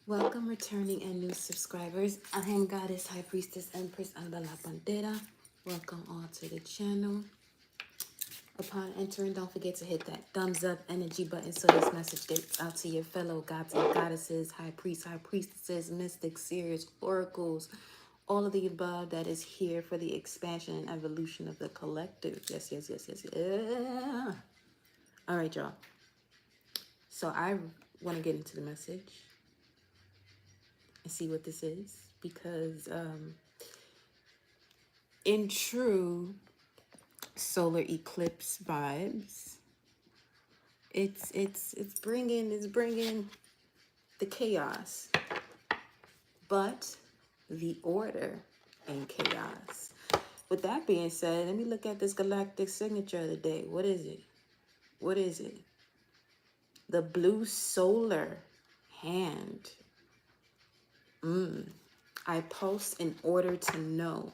Welcome, returning and new subscribers. I am Goddess, High Priestess, Empress Anda La Bandera. Welcome all to the channel. Upon entering, don't forget to hit that thumbs up energy button so this message gets out to your fellow gods and goddesses, high priests, high priestesses, mystics, seers, oracles, all of the above that is here for the expansion and evolution of the collective. Yes, yes, yes, yes, yeah. All right, y'all. So I want to get into the message and see what this is because in true solar eclipse vibes, it's bringing the chaos, but the order and chaos. With that being said, let me look at this galactic signature of the day. What is it? What is it? The blue solar hand. I post in order to know.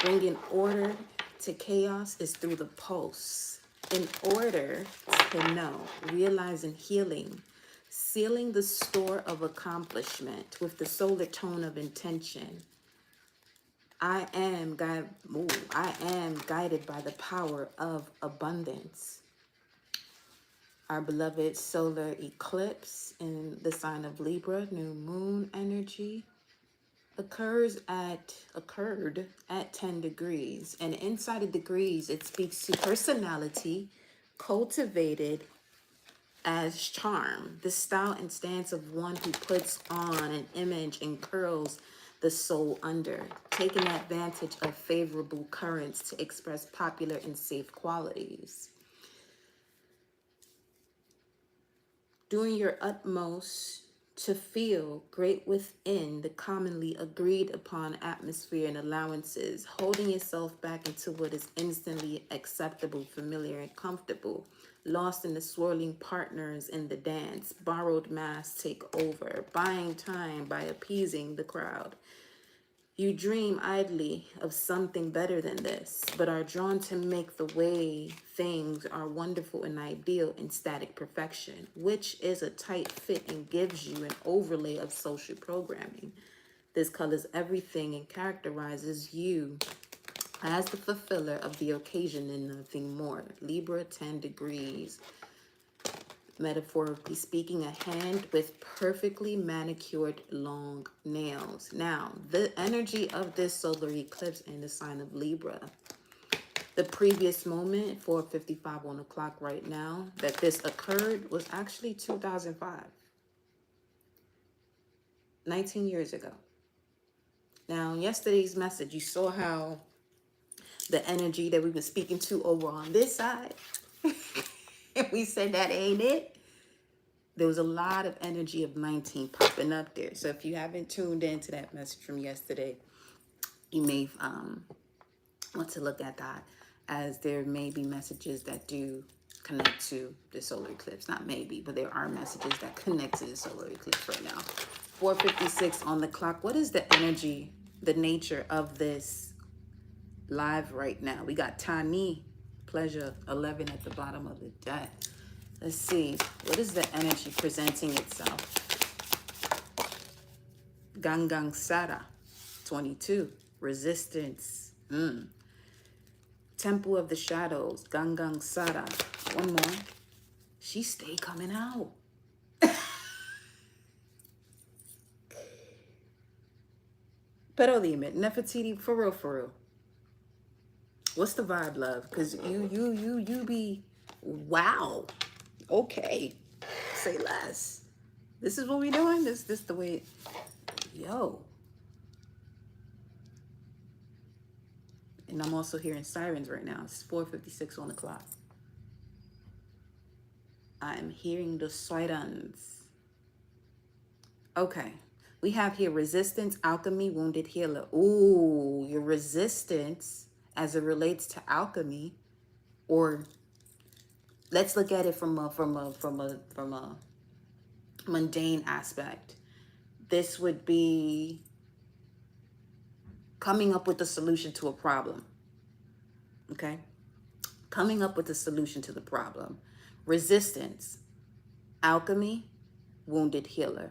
Bringing order to chaos is through the pulse. In order to know, realizing healing, sealing the store of accomplishment with the solar tone of intention. I am guided by the power of abundance. Our beloved solar eclipse in the sign of Libra, new moon energy, occurred at 10 degrees, and inside of degrees it speaks to personality cultivated as charm, the style and stance of one who puts on an image and curls the soul under, taking advantage of favorable currents to express popular and safe qualities, doing your utmost to feel great within the commonly agreed upon atmosphere and allowances, holding yourself back into what is instantly acceptable, familiar, and comfortable, lost in the swirling partners in the dance, borrowed masks take over, buying time by appeasing the crowd. You dream idly of something better than this, but are drawn to make the way things are wonderful and ideal in static perfection, which is a tight fit and gives you an overlay of social programming. This colors everything and characterizes you as the fulfiller of the occasion and nothing more. Libra, 10 degrees. Metaphorically speaking, a hand with perfectly manicured long nails. Now, the energy of this solar eclipse in the sign of Libra, the previous moment, 4:55 on the clock right now, that this occurred was actually 2005, 19 years ago. Now, in yesterday's message, you saw how the energy that we were speaking to over on this side, we said that ain't it. There was a lot of energy of 19 popping up there. So if you haven't tuned into that message from yesterday, you may want to look at that, as there may be messages that do connect to the solar eclipse. Not maybe, but there are messages that connect to the solar eclipse right now. 4:56 on the clock. What is the energy, the nature of this live right now? We got Tani, pleasure, 11 at the bottom of the deck. Let's see, what is the energy presenting itself? Gangang Sara, 22, resistance. Temple of the Shadows, Gangang Sara. One more. She stay coming out. Pero dime, Nefertiti, for real, for real. What's the vibe, love? Because you be, wow. Okay, say less. This is what we doing? This the way, yo. And I'm also hearing sirens right now. It's 4:56 on the clock. I'm hearing the sirens. Okay, we have here resistance, alchemy, wounded healer. Ooh, your resistance as it relates to alchemy, or let's look at it from a mundane aspect. This would be coming up with a solution to a problem. Okay? Coming up with a solution to the problem. Resistance, alchemy, wounded healer.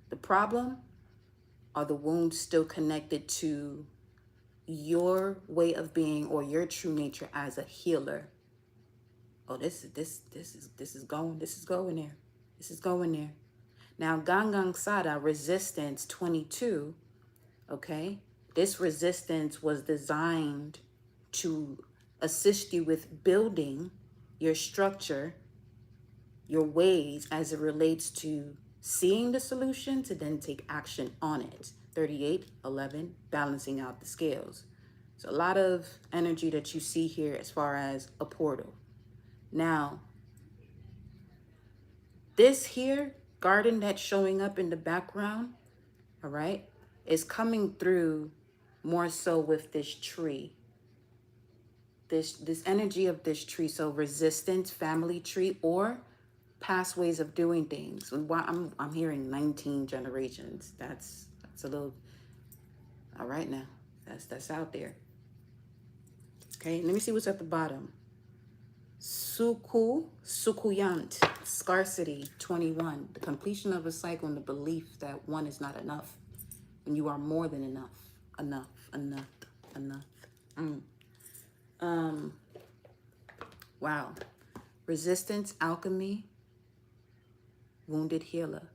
The problem are the wounds still connected to your way of being or your true nature as a healer. Oh, this is going there. This is going there. Now, Gangang Sada resistance 22, okay? This resistance was designed to assist you with building your structure, your ways as it relates to seeing the solution to then take action on it. 38, 11, balancing out the scales. So a lot of energy that you see here as far as a portal. Now, this here garden that's showing up in the background, all right, is coming through more so with this tree. This energy of this tree, so resistance, family tree, or past ways of doing things. I'm hearing 19 generations. That's a little, all right now. That's out there. Okay, let me see what's at the bottom. Sukuyant, scarcity, 21. The completion of a cycle and the belief that one is not enough. And you are more than enough. Enough. Wow. Resistance, alchemy, wounded healer.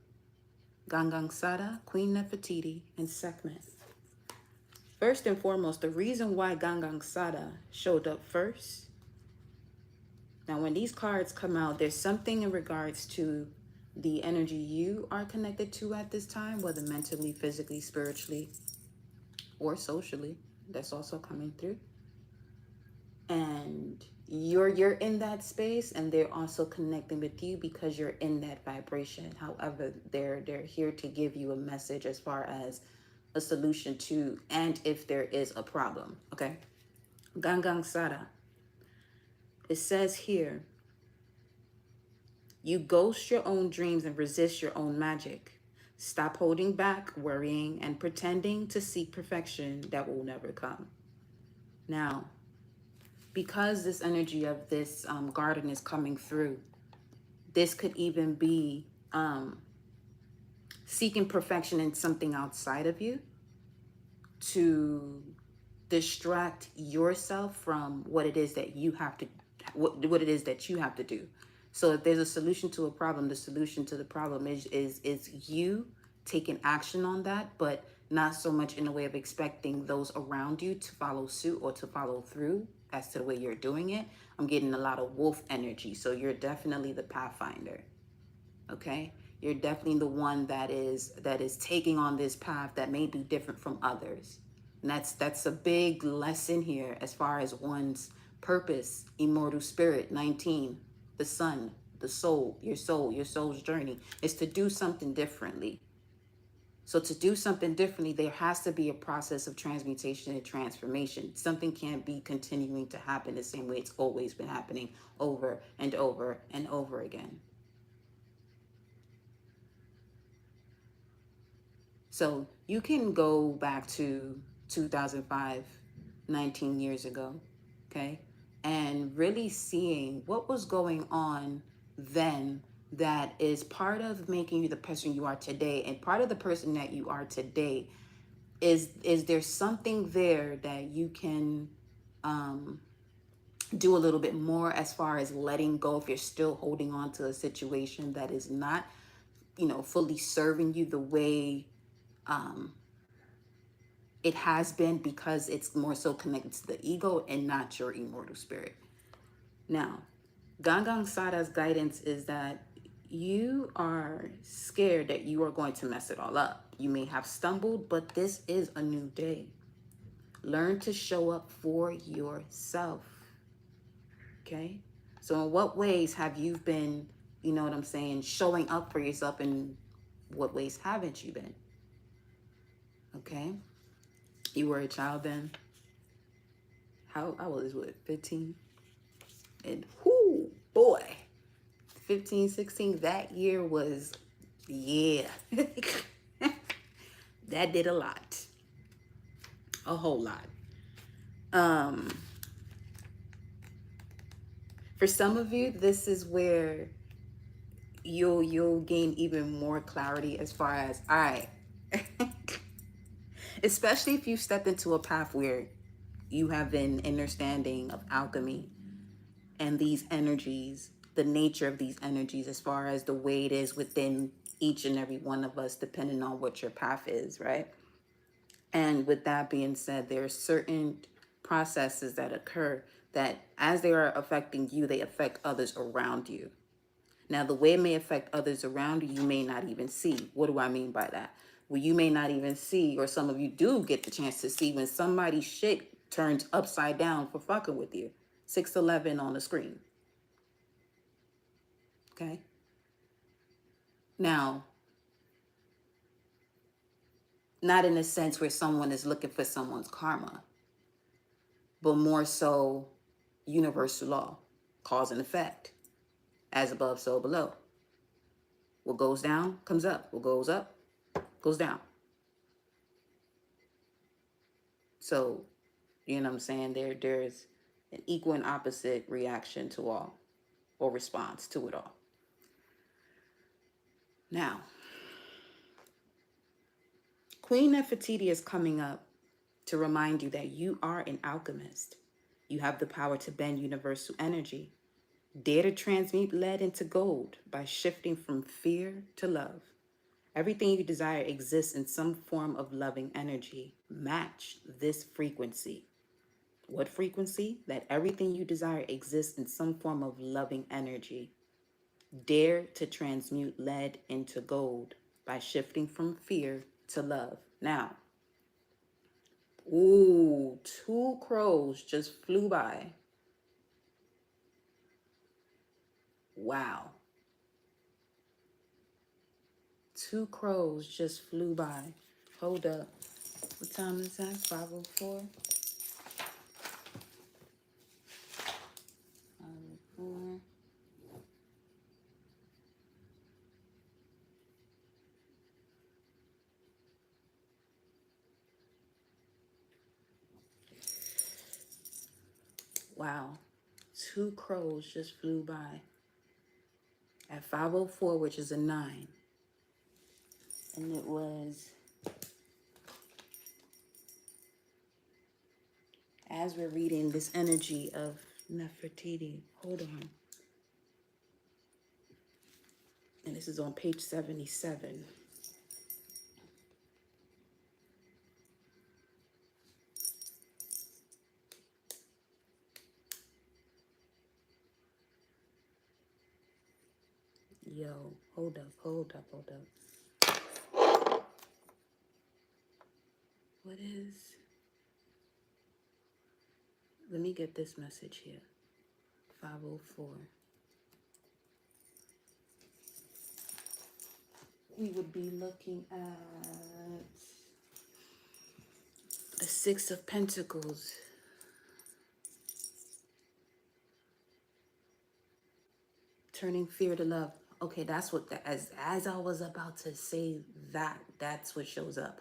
Gangang Sada, Queen Nefertiti, and Sekhmet. First and foremost, the reason why Gangang Sada showed up first. Now, when these cards come out, there's something in regards to the energy you are connected to at this time, whether mentally, physically, spiritually, or socially. That's also coming through. And you're in that space, and they're also connecting with you because you're in that vibration. However, they're here to give you a message as far as a solution to, and if there is a problem. Okay. Gangang Sada. It says here, you ghost your own dreams and resist your own magic. Stop holding back, worrying, and pretending to seek perfection that will never come. Now, because this energy of this garden is coming through, this could even be seeking perfection in something outside of you to distract yourself from what it is that you have to what it is that you have to do. So if there's a solution to a problem, the solution to the problem is you taking action on that, but not so much in a way of expecting those around you to follow suit or to follow through as to the way you're doing it. I'm getting a lot of wolf energy. So you're definitely the pathfinder. Okay? You're definitely the one that is taking on this path that may be different from others. And that's a big lesson here as far as one's purpose, immortal spirit, 19, the sun, the soul, your soul's journey is to do something differently. So to do something differently, there has to be a process of transmutation and transformation. Something can't be continuing to happen the same way it's always been happening over and over and over again. So you can go back to 2005, 19 years ago, okay? And really seeing what was going on then that is part of making you the person you are today. And part of the person that you are today is there something there that you can do a little bit more as far as letting go if you're still holding on to a situation that is not, fully serving you the way it has been, because it's more so connected to the ego and not your immortal spirit. Now, Gangang Sada's guidance is that you are scared that you are going to mess it all up. You may have stumbled, but this is a new day. Learn to show up for yourself. Okay? So in what ways have you been, showing up for yourself, and what ways haven't you been? Okay? You were a child then. How I was, 15? And whoo, boy, 15, 16, that year was, yeah. That did a lot. A whole lot. For some of you, this is where you'll gain even more clarity as far as, all right. Especially if you stepped into a path where you have an understanding of alchemy and these energies, the nature of these energies, as far as the way it is within each and every one of us, depending on what your path is, right? And with that being said, there are certain processes that occur that as they are affecting you, they affect others around you. Now, the way it may affect others around you, you may not even see. What do I mean by that? Well, you may not even see, or some of you do get the chance to see when somebody's shit turns upside down for fucking with you. 611 on the screen. Okay? Now, not in a sense where someone is looking for someone's karma, but more so universal law, cause and effect, as above, so below. What goes down comes up. What goes up goes down. So, you know what I'm saying? There's an equal and opposite reaction to all, or response to it all. Now, Queen Nefertiti is coming up to remind you that you are an alchemist. You have the power to bend universal energy. Dare to transmute lead into gold by shifting from fear to love. Everything you desire exists in some form of loving energy. Match this frequency. What frequency? That everything you desire exists in some form of loving energy. Dare to transmute lead into gold by shifting from fear to love. Now, ooh, 2 crows just flew by. Wow. 2 crows just flew by. Hold up. What time is that? 5:04? 5:04. Wow. 2 crows just flew by at 5:04, which is a 9. And it was, as we're reading this energy of Nefertiti, hold on. And this is on page 77. Yo, hold up. What is, let me get this message here. 5:04. We would be looking at the 6 of Pentacles. Turning fear to love. Okay, that's what, as I was about to say that, that's what shows up.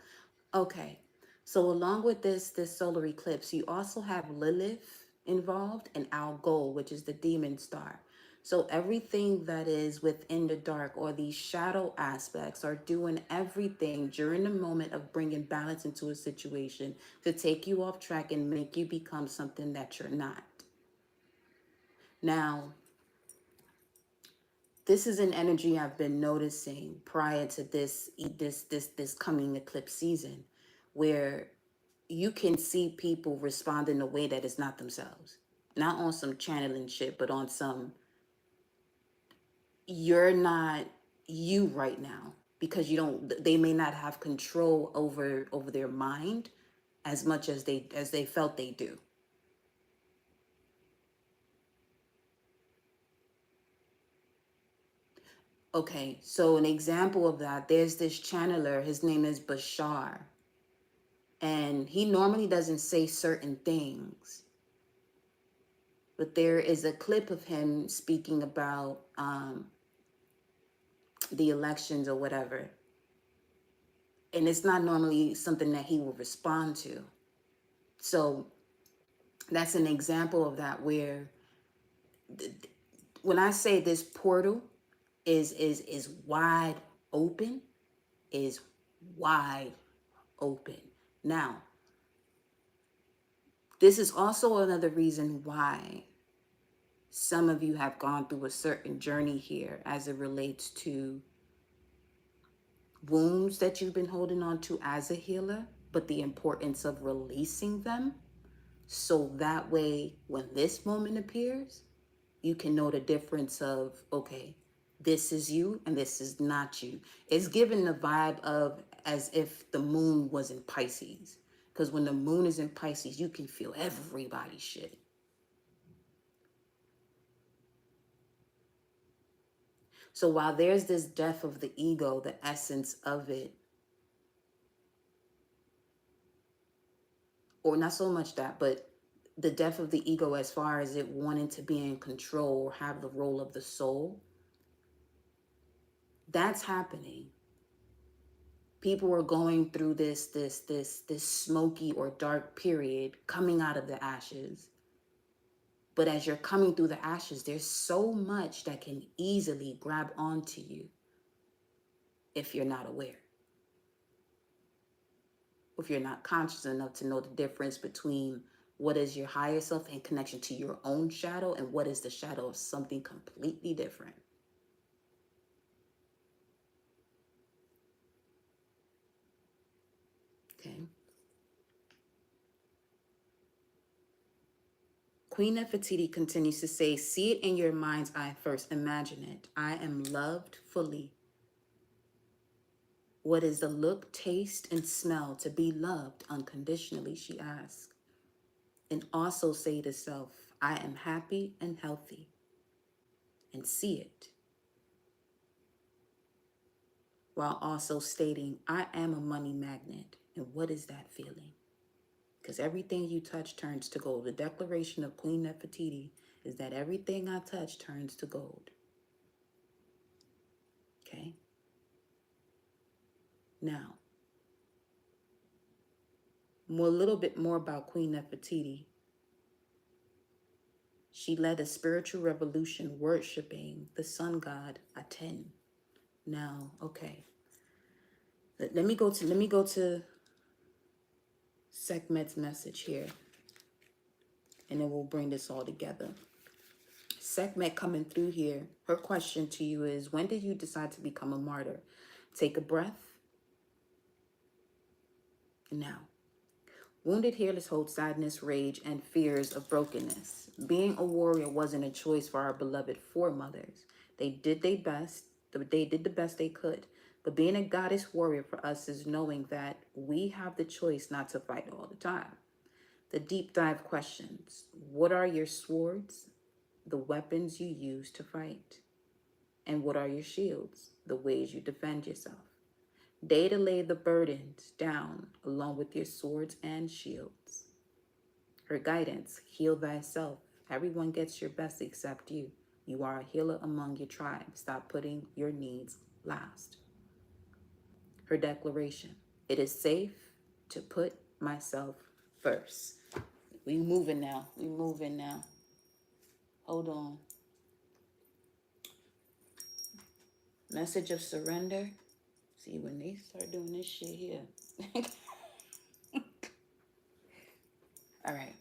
Okay, so along with this solar eclipse, you also have Lilith involved and Algol, which is the demon star. So everything that is within the dark, or these shadow aspects, are doing everything during the moment of bringing balance into a situation to take you off track and make you become something that you're not. Now, this is an energy I've been noticing prior to this coming eclipse season, where you can see people respond in a way that is not themselves. Not on some channeling shit, but on some, you're not you right now, because they may not have control over their mind as much as they felt they do. Okay, so an example of that, there's this channeler, his name is Bashar. And he normally doesn't say certain things. But there is a clip of him speaking about the elections or whatever. And it's not normally something that he will respond to. So that's an example of that, where when I say this portal, is wide open, is wide open. Now, this is also another reason why some of you have gone through a certain journey here as it relates to wounds that you've been holding on to as a healer, but the importance of releasing them. So that way, when this moment appears, you can know the difference of, okay, this is you and this is not you. It's given the vibe of as if the moon was in Pisces. Because when the moon is in Pisces, you can feel everybody's shit. So while there's this death of the ego, the essence of it, or not so much that, but the death of the ego as far as it wanting to be in control or have the role of the soul, that's happening. People are going through this smoky or dark period coming out of the ashes. But as you're coming through the ashes, there's so much that can easily grab onto you if you're not aware. If you're not conscious enough to know the difference between what is your higher self in connection to your own shadow and what is the shadow of something completely different. Okay. Queen Nefertiti continues to say, see it in your mind's eye first. Imagine it. I am loved fully. What is the look, taste, and smell to be loved unconditionally, she asks. And also say to self, I am happy and healthy. And see it. While also stating, I am a money magnet. And what is that feeling? Because everything you touch turns to gold. The declaration of Queen Nefertiti is that everything I touch turns to gold. Okay? Now, a little bit more about Queen Nefertiti. She led a spiritual revolution worshiping the sun god Aten. Now, okay. Let me go to Sekhmet's message here, and then we'll bring this all together. Sekhmet coming through here, her question to you is, when did you decide to become a martyr? Take a breath. Now, wounded healers hold sadness, rage, and fears of brokenness. Being a warrior wasn't a choice for our beloved foremothers. They did their best. They did the best they could. But being a goddess warrior for us is knowing that we have the choice not to fight all the time. The deep dive questions. What are your swords? The weapons you use to fight. And what are your shields? The ways you defend yourself. Data lay the burdens down along with your swords and shields. Her guidance, heal thyself. Everyone gets your best except you. You are a healer among your tribe. Stop putting your needs last. Her declaration, it is safe to put myself first. We moving now. Hold on. Message of surrender. See, when they start doing this shit here. All right.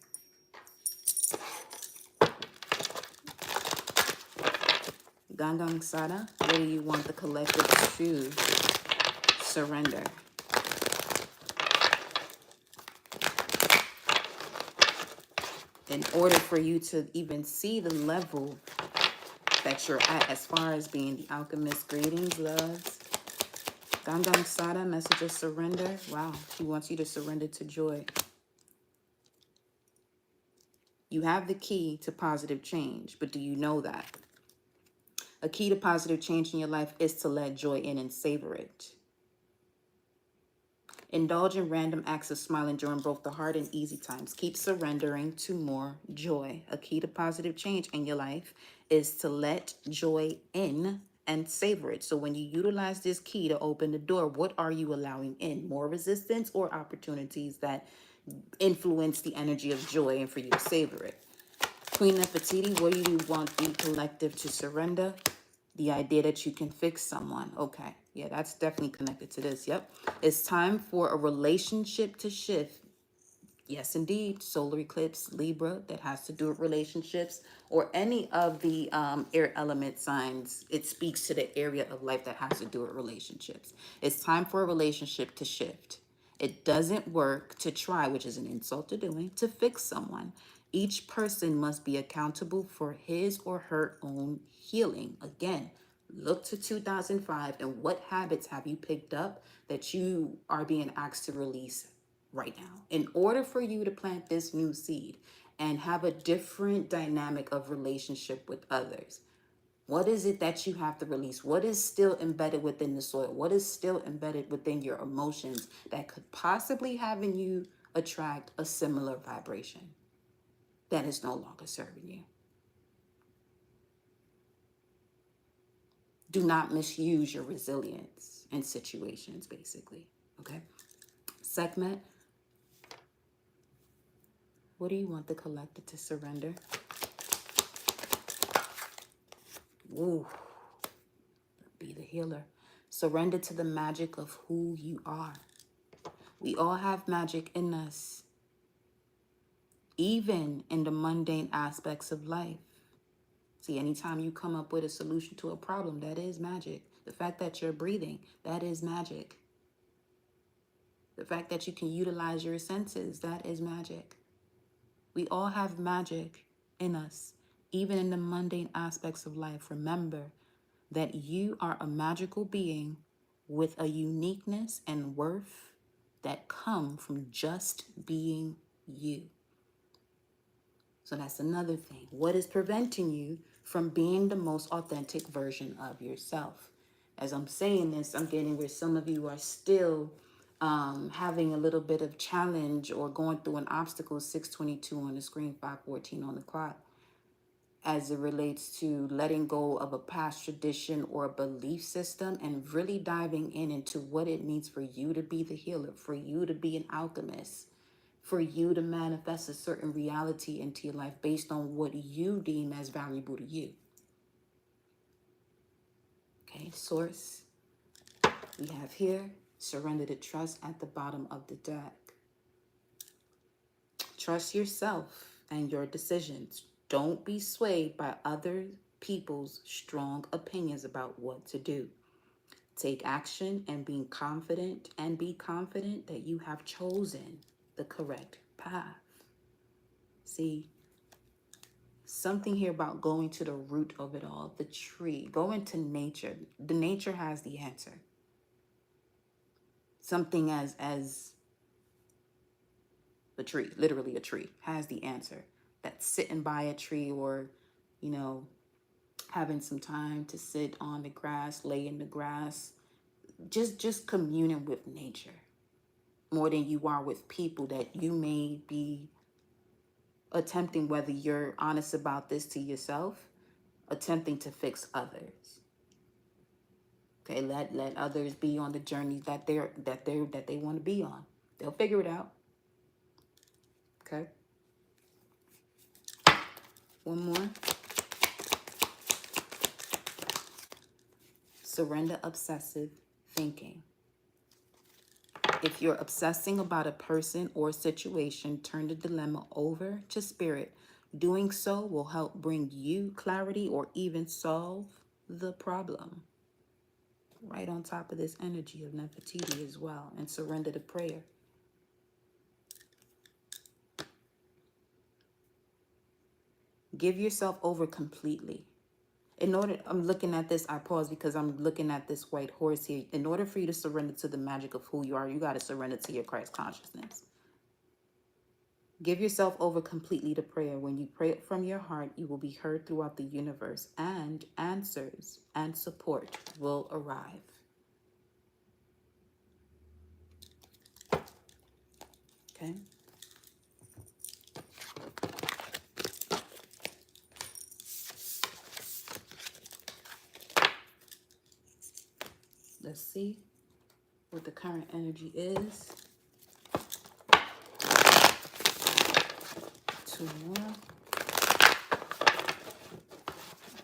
Gangang Sada, where do you want the collective to surrender? In order for you to even see the level that you're at as far as being the alchemist, greetings, loves. Gangang Sada, message of surrender. Wow, she wants you to surrender to joy. You have the key to positive change, but do you know that? A key to positive change in your life is to let joy in and savor it. Indulge in random acts of smiling during both the hard and easy times. Keep surrendering to more joy. A key to positive change in your life is to let joy in and savor it. So when you utilize this key to open the door, what are you allowing in? More resistance or opportunities that influence the energy of joy and for you to savor it? Queen Nefertiti, where do you want the collective to surrender? The idea that you can fix someone. Okay. Yeah, that's definitely connected to this. Yep. It's time for a relationship to shift. Yes, indeed. Solar eclipse, Libra, that has to do with relationships or any of the air element signs. It speaks to the area of life that has to do with relationships. It's time for a relationship to shift. It doesn't work to try, which is an insult to doing, to fix someone. Each person must be accountable for his or her own healing. Again, look to 2005 and what habits have you picked up that you are being asked to release right now in order for you to plant this new seed and have a different dynamic of relationship with others. What is it that you have to release? What is still embedded within the soil? What is still embedded within your emotions that could possibly having you attract a similar vibration that is no longer serving you? Do not misuse your resilience in situations, basically. Okay. Segment. What do you want the collective to surrender? Ooh, be the healer. Surrender to the magic of who you are. We all have magic in us, even in the mundane aspects of life. See, anytime you come up with a solution to a problem, that is magic. The fact that you're breathing, that is magic. The fact that you can utilize your senses, that is magic. We all have magic in us, even in the mundane aspects of life. Remember that you are a magical being with a uniqueness and worth that come from just being you. So that's another thing. What is preventing you from being the most authentic version of yourself? As I'm saying this, I'm getting where some of you are still having a little bit of challenge or going through an obstacle, 622 on the screen, 514 on the clock, as it relates to letting go of a past tradition or a belief system and really diving into what it means for you to be the healer, for you to be an alchemist, for you to manifest a certain reality into your life based on what you deem as valuable to you. Okay, source. We have here, surrender to trust at the bottom of the deck. Trust yourself and your decisions. Don't be swayed by other people's strong opinions about what to do. Take action and be confident that you have chosen the correct path. See, something here about going to the root of it all, the tree, go into nature. The nature has the answer. Something as the tree, literally a tree, has the answer. That's sitting by a tree or, having some time to sit on the grass, lay in the grass, just communing with nature more than you are with people that you may be attempting, whether you're honest about this to yourself, attempting to fix others. Okay, let others be on the journey that they want to be on. They'll figure it out. Okay. One more. Surrender obsessive thinking. If you're obsessing about a person or situation, turn the dilemma over to spirit. Doing so will help bring you clarity or even solve the problem. Right on top of this energy of Nefertiti as well. And surrender to prayer. Give yourself over completely. I'm looking at this, I pause because I'm looking at this white horse here. In order for you to surrender to the magic of who you are, you got to surrender to your Christ consciousness. Give yourself over completely to prayer. When you pray it from your heart, you will be heard throughout the universe, and answers and support will arrive. Okay? Let's see what the current energy is. Two more.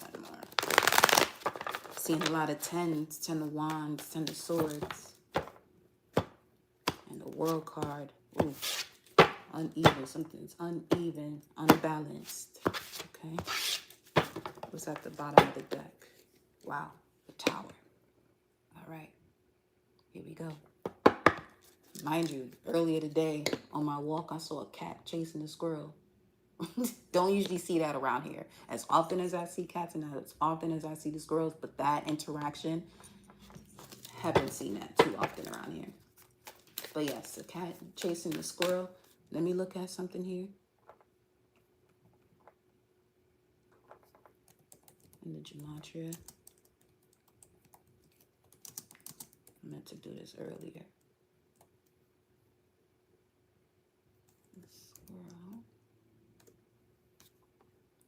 One more. seeing a lot of tens, 10 of wands, 10 of swords, and the world card. Ooh, uneven. Something's uneven, unbalanced. Okay. What's at the bottom of the deck? Wow, the tower. All right, here we go. Mind you, earlier today on my walk, I saw a cat chasing a squirrel. Don't usually see that around here as often as I see cats and as often as I see the squirrels, but that interaction, haven't seen that too often around here. But yes, a cat chasing the squirrel. Let me look at something here. In the gematria. I meant to do this earlier. The squirrel.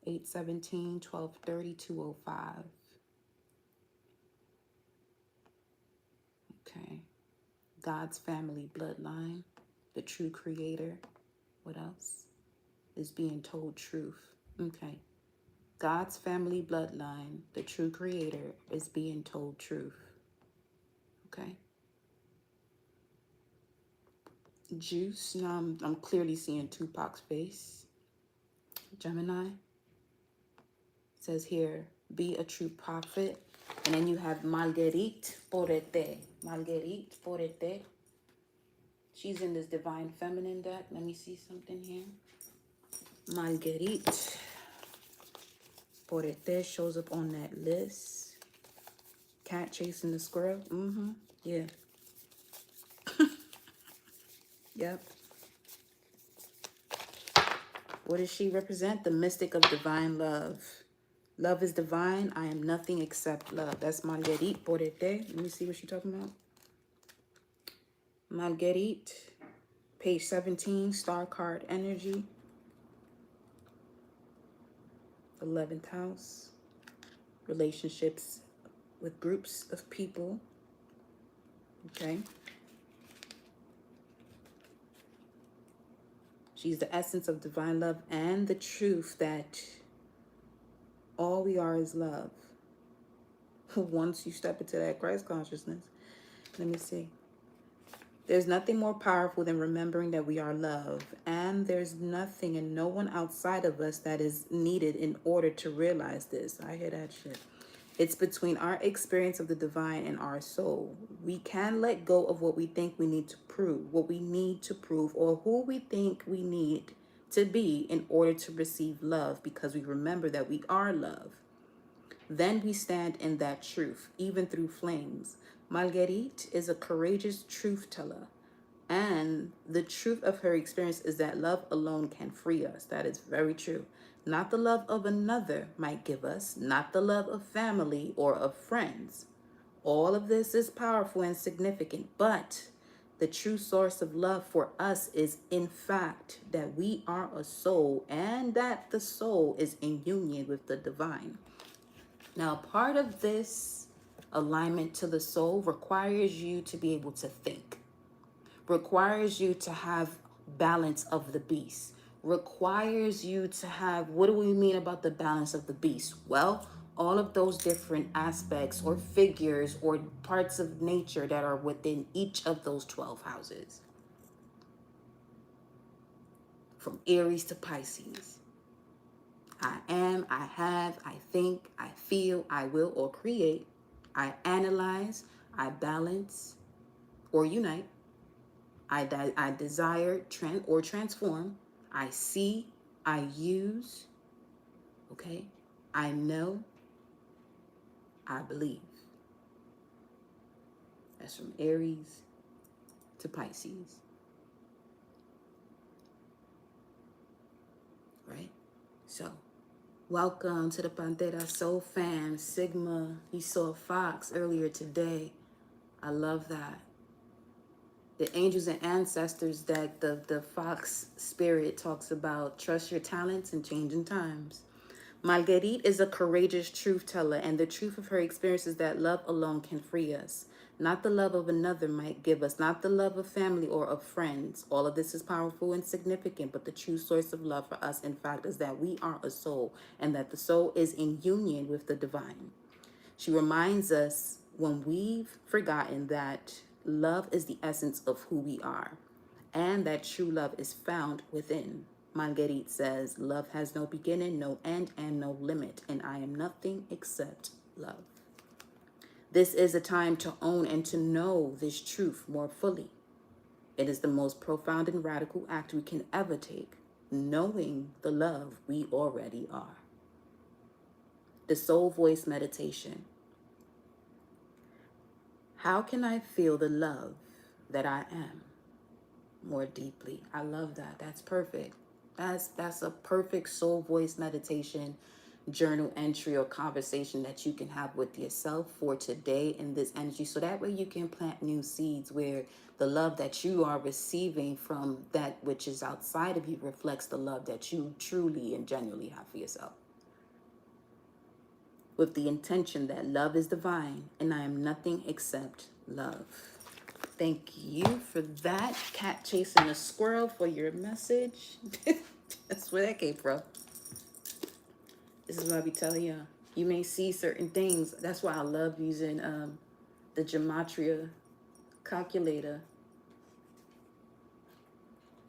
8/17, 12/30, 205. Okay. God's family bloodline, the true creator. What else? Is being told truth. Okay. God's family bloodline, the true creator, is being told truth. Okay. Juice. Now I'm clearly seeing Tupac's face. Gemini. It says here, be a true prophet. And then you have Marguerite Porete. Marguerite Porete. She's in this divine feminine deck. Let me see something here. Marguerite Porete shows up on that list. Cat chasing the squirrel. Yeah. Yep. What does she represent? The mystic of divine love. Love is divine. I am nothing except love. That's Marguerite Porete. Let me see what she's talking about. Marguerite, page 17, star card energy. 11th house. Relationships with groups of people. Okay. She's the essence of divine love and the truth that all we are is love. Once you step into that Christ consciousness, let me see. There's nothing more powerful than remembering that we are love, and there's nothing and no one outside of us that is needed in order to realize this. I hear that shit. It's between our experience of the divine and our soul. We can let go of what we think we need to prove, what we need to prove, or who we think we need to be in order to receive love, because we remember that we are love. Then we stand in that truth, even through flames. Marguerite is a courageous truth teller, and the truth of her experience is that love alone can free us. That is very true. Not the love of another might give us, not the love of family or of friends. All of this is powerful and significant, but the true source of love for us is, in fact, that we are a soul and that the soul is in union with the divine. Now, part of this alignment to the soul requires you to be able to think, requires you to have balance of the beast, requires you to have, what do we mean about the balance of the beast? Well, all of those different aspects or figures or parts of nature that are within each of those 12 houses. From Aries to Pisces. I am, I have, I think, I feel, I will, or create. I analyze, I balance, or unite. I desire, transform. I see, I use. Okay? I know, I believe. That's from Aries to Pisces. Right? So, welcome to the Pantera Soul Fam. Sigma, you saw a fox earlier today. I love that. The angels and ancestors deck, the fox spirit talks about trust your talents and changing times. Marguerite is a courageous truth teller, and the truth of her experience is that love alone can free us. Not the love of another might give us, not the love of family or of friends. All of this is powerful and significant, but the true source of love for us, in fact, is that we are a soul, and that the soul is in union with the divine. She reminds us when we've forgotten that love is the essence of who we are and that true love is found within. Marguerite says, love has no beginning, no end, and no limit, and I am nothing except love. This is a time to own and to know this truth more fully. It is the most profound and radical act we can ever take, knowing the love we already are. The soul voice meditation. How can I feel the love that I am more deeply? I love that. That's perfect. That's a perfect soul voice meditation, journal entry, or conversation that you can have with yourself for today in this energy. So that way you can plant new seeds where the love that you are receiving from that which is outside of you reflects the love that you truly and genuinely have for yourself. With the intention that love is divine and I am nothing except love. Thank you for that. Cat chasing a squirrel for your message. That's where that came from. This is what I be telling you. You may see certain things. That's why I love using the gematria calculator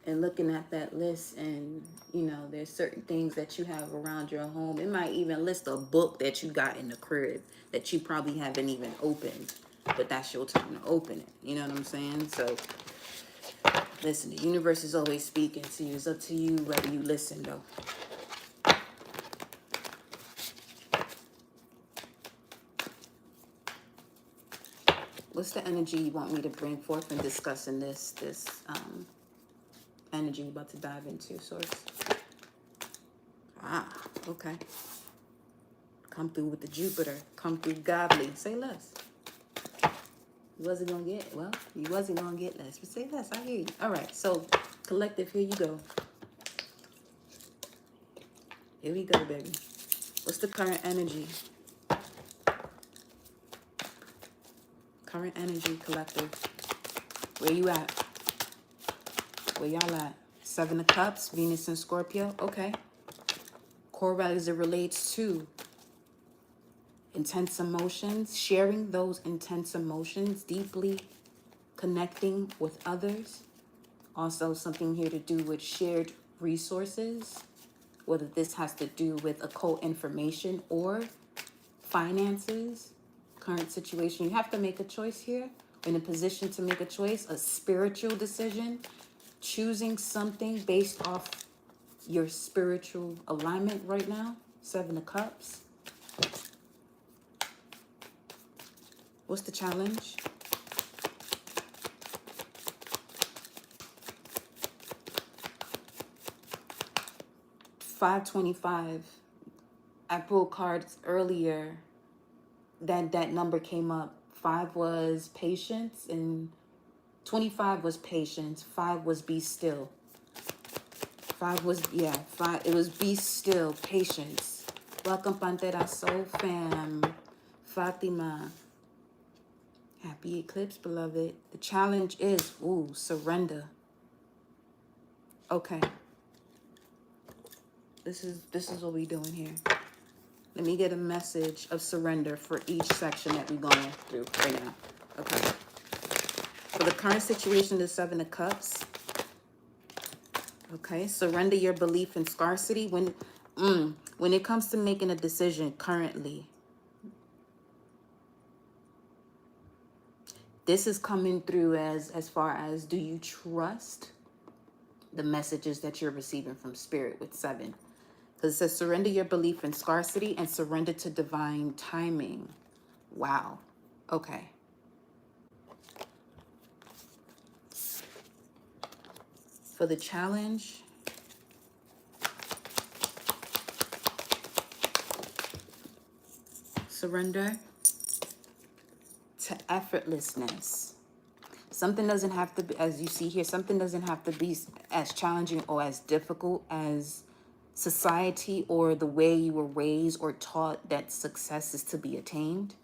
and looking at that list. And, you know, there's certain things that you have around your home. It might even list a book that you got in the crib that you probably haven't even opened. But that's your time to open it. You know what I'm saying? So, listen, the universe is always speaking to you. It's up to you whether you listen, though. What's the energy you want me to bring forth in discussing this energy we're about to dive into, Source? Ah, okay. Come through with the Jupiter. Come through godly. Say less. You wasn't going to get, well, you wasn't going to get less. But say less. I hear you. All right. So, collective, here you go. Here we go, baby. What's the current energy? Current energy, collective. Where you at? Where y'all at? 7 of Cups, Venus and Scorpio. Okay. Core values it relates to intense emotions, sharing those intense emotions, deeply connecting with others. Also something here to do with shared resources, whether this has to do with occult information or finances, current situation. You have to make a choice here. In a position to make a choice, a spiritual decision, choosing something based off your spiritual alignment right now. 7 of Cups. What's the challenge? $525. I pulled cards earlier. That number came up. 5 was patience and 25 was patience. 5 was be still. 5 was, yeah, 5. It was be still, patience. Welcome, Pantera Soul Fam. Fatima. Happy eclipse, beloved. The challenge is, surrender. Okay. This is what we doing here. Let me get a message of surrender for each section that we're going through right now. Okay. For the current situation, the 7 of Cups. Okay. Surrender your belief in scarcity. When it comes to making a decision currently, this is coming through as far as, do you trust the messages that you're receiving from Spirit with 7? Because it says surrender your belief in scarcity and surrender to divine timing. Wow. Okay. For the challenge, surrender to effortlessness. Something doesn't have to be, as you see here, something doesn't have to be as challenging or as difficult as society or the way you were raised or taught that success is to be attained.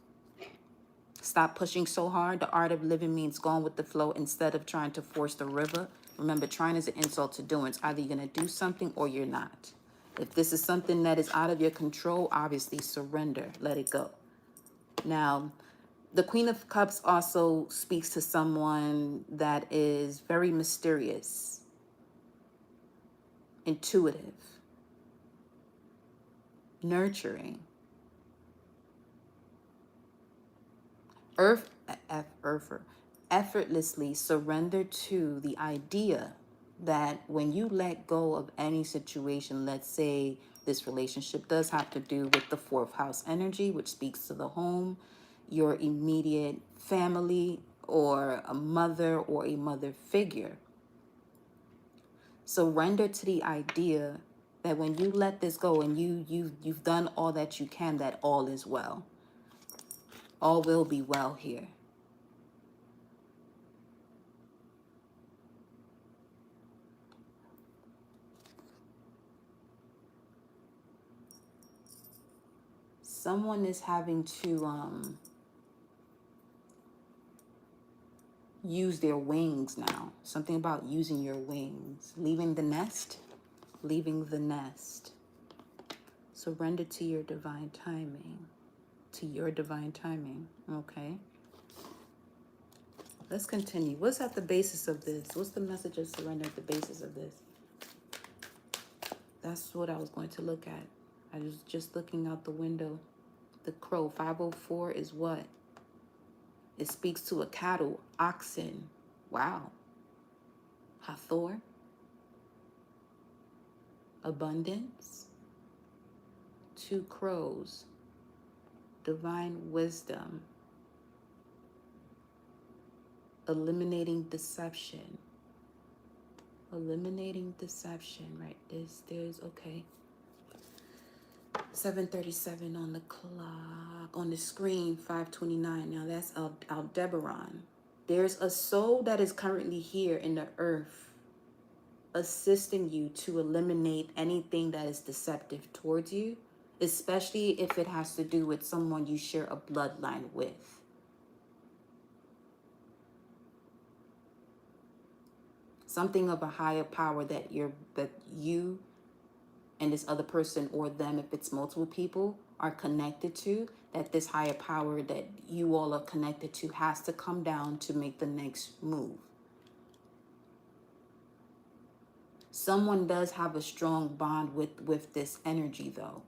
Stop pushing so hard. The art of living means going with the flow instead of trying to force the river. Remember, trying is an insult to doing. It's either you're going to do something or you're not. If this is something that is out of your control, obviously surrender. Let it go. Now, the Queen of Cups also speaks to someone that is very mysterious, intuitive, nurturing, earth, earther, effortlessly surrender to the idea that when you let go of any situation, let's say this relationship does have to do with the fourth house energy, which speaks to the home, your immediate family, or a mother or a mother figure. Surrender to the idea that when you let this go and you've done all that you can, that all is well. All will be well here. Someone is having to use their wings now. Something about using your wings. Leaving the nest. Leaving the nest. Surrender to your divine timing. To your divine timing. Okay. Let's continue. What's at the basis of this? What's the message of surrender at the basis of this? That's what I was going to look at. I was just looking out the window. The crow, 504 is what? It speaks to a cattle, oxen. Wow. Hathor. Abundance. 2 crows. Divine wisdom. Eliminating deception. Eliminating deception, right? There's okay. 7:37 on the clock. On the screen, 5:29. Now that's Aldebaran. There's a soul that is currently here in the earth, assisting you to eliminate anything that is deceptive towards you, especially if it has to do with someone you share a bloodline with. Something of a higher power that you and this other person, or them if it's multiple people, are connected to, that this higher power that you all are connected to has to come down to make the next move. Someone does have a strong bond with this energy though,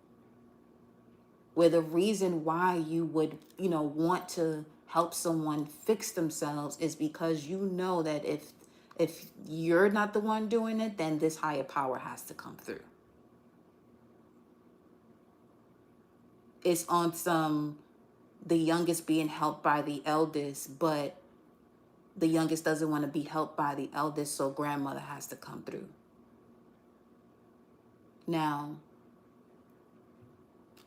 where the reason why you would, want to help someone fix themselves is because you know that if you're not the one doing it, then this higher power has to come through. It's on some, the youngest being helped by the eldest, but the youngest doesn't want to be helped by the eldest, so grandmother has to come through. Now,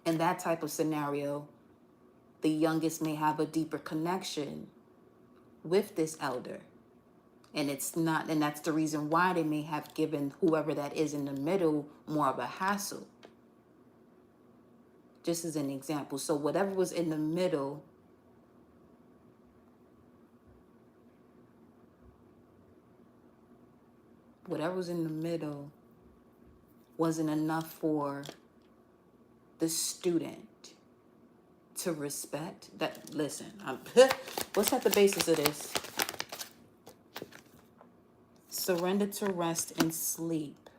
in that type of scenario, the youngest may have a deeper connection with this elder. And that's the reason why they may have given whoever that is in the middle more of a hassle. Just as an example. So whatever was in the middle, wasn't enough for the student to respect that. Listen, what's at the basis of this? Surrender to rest and sleep,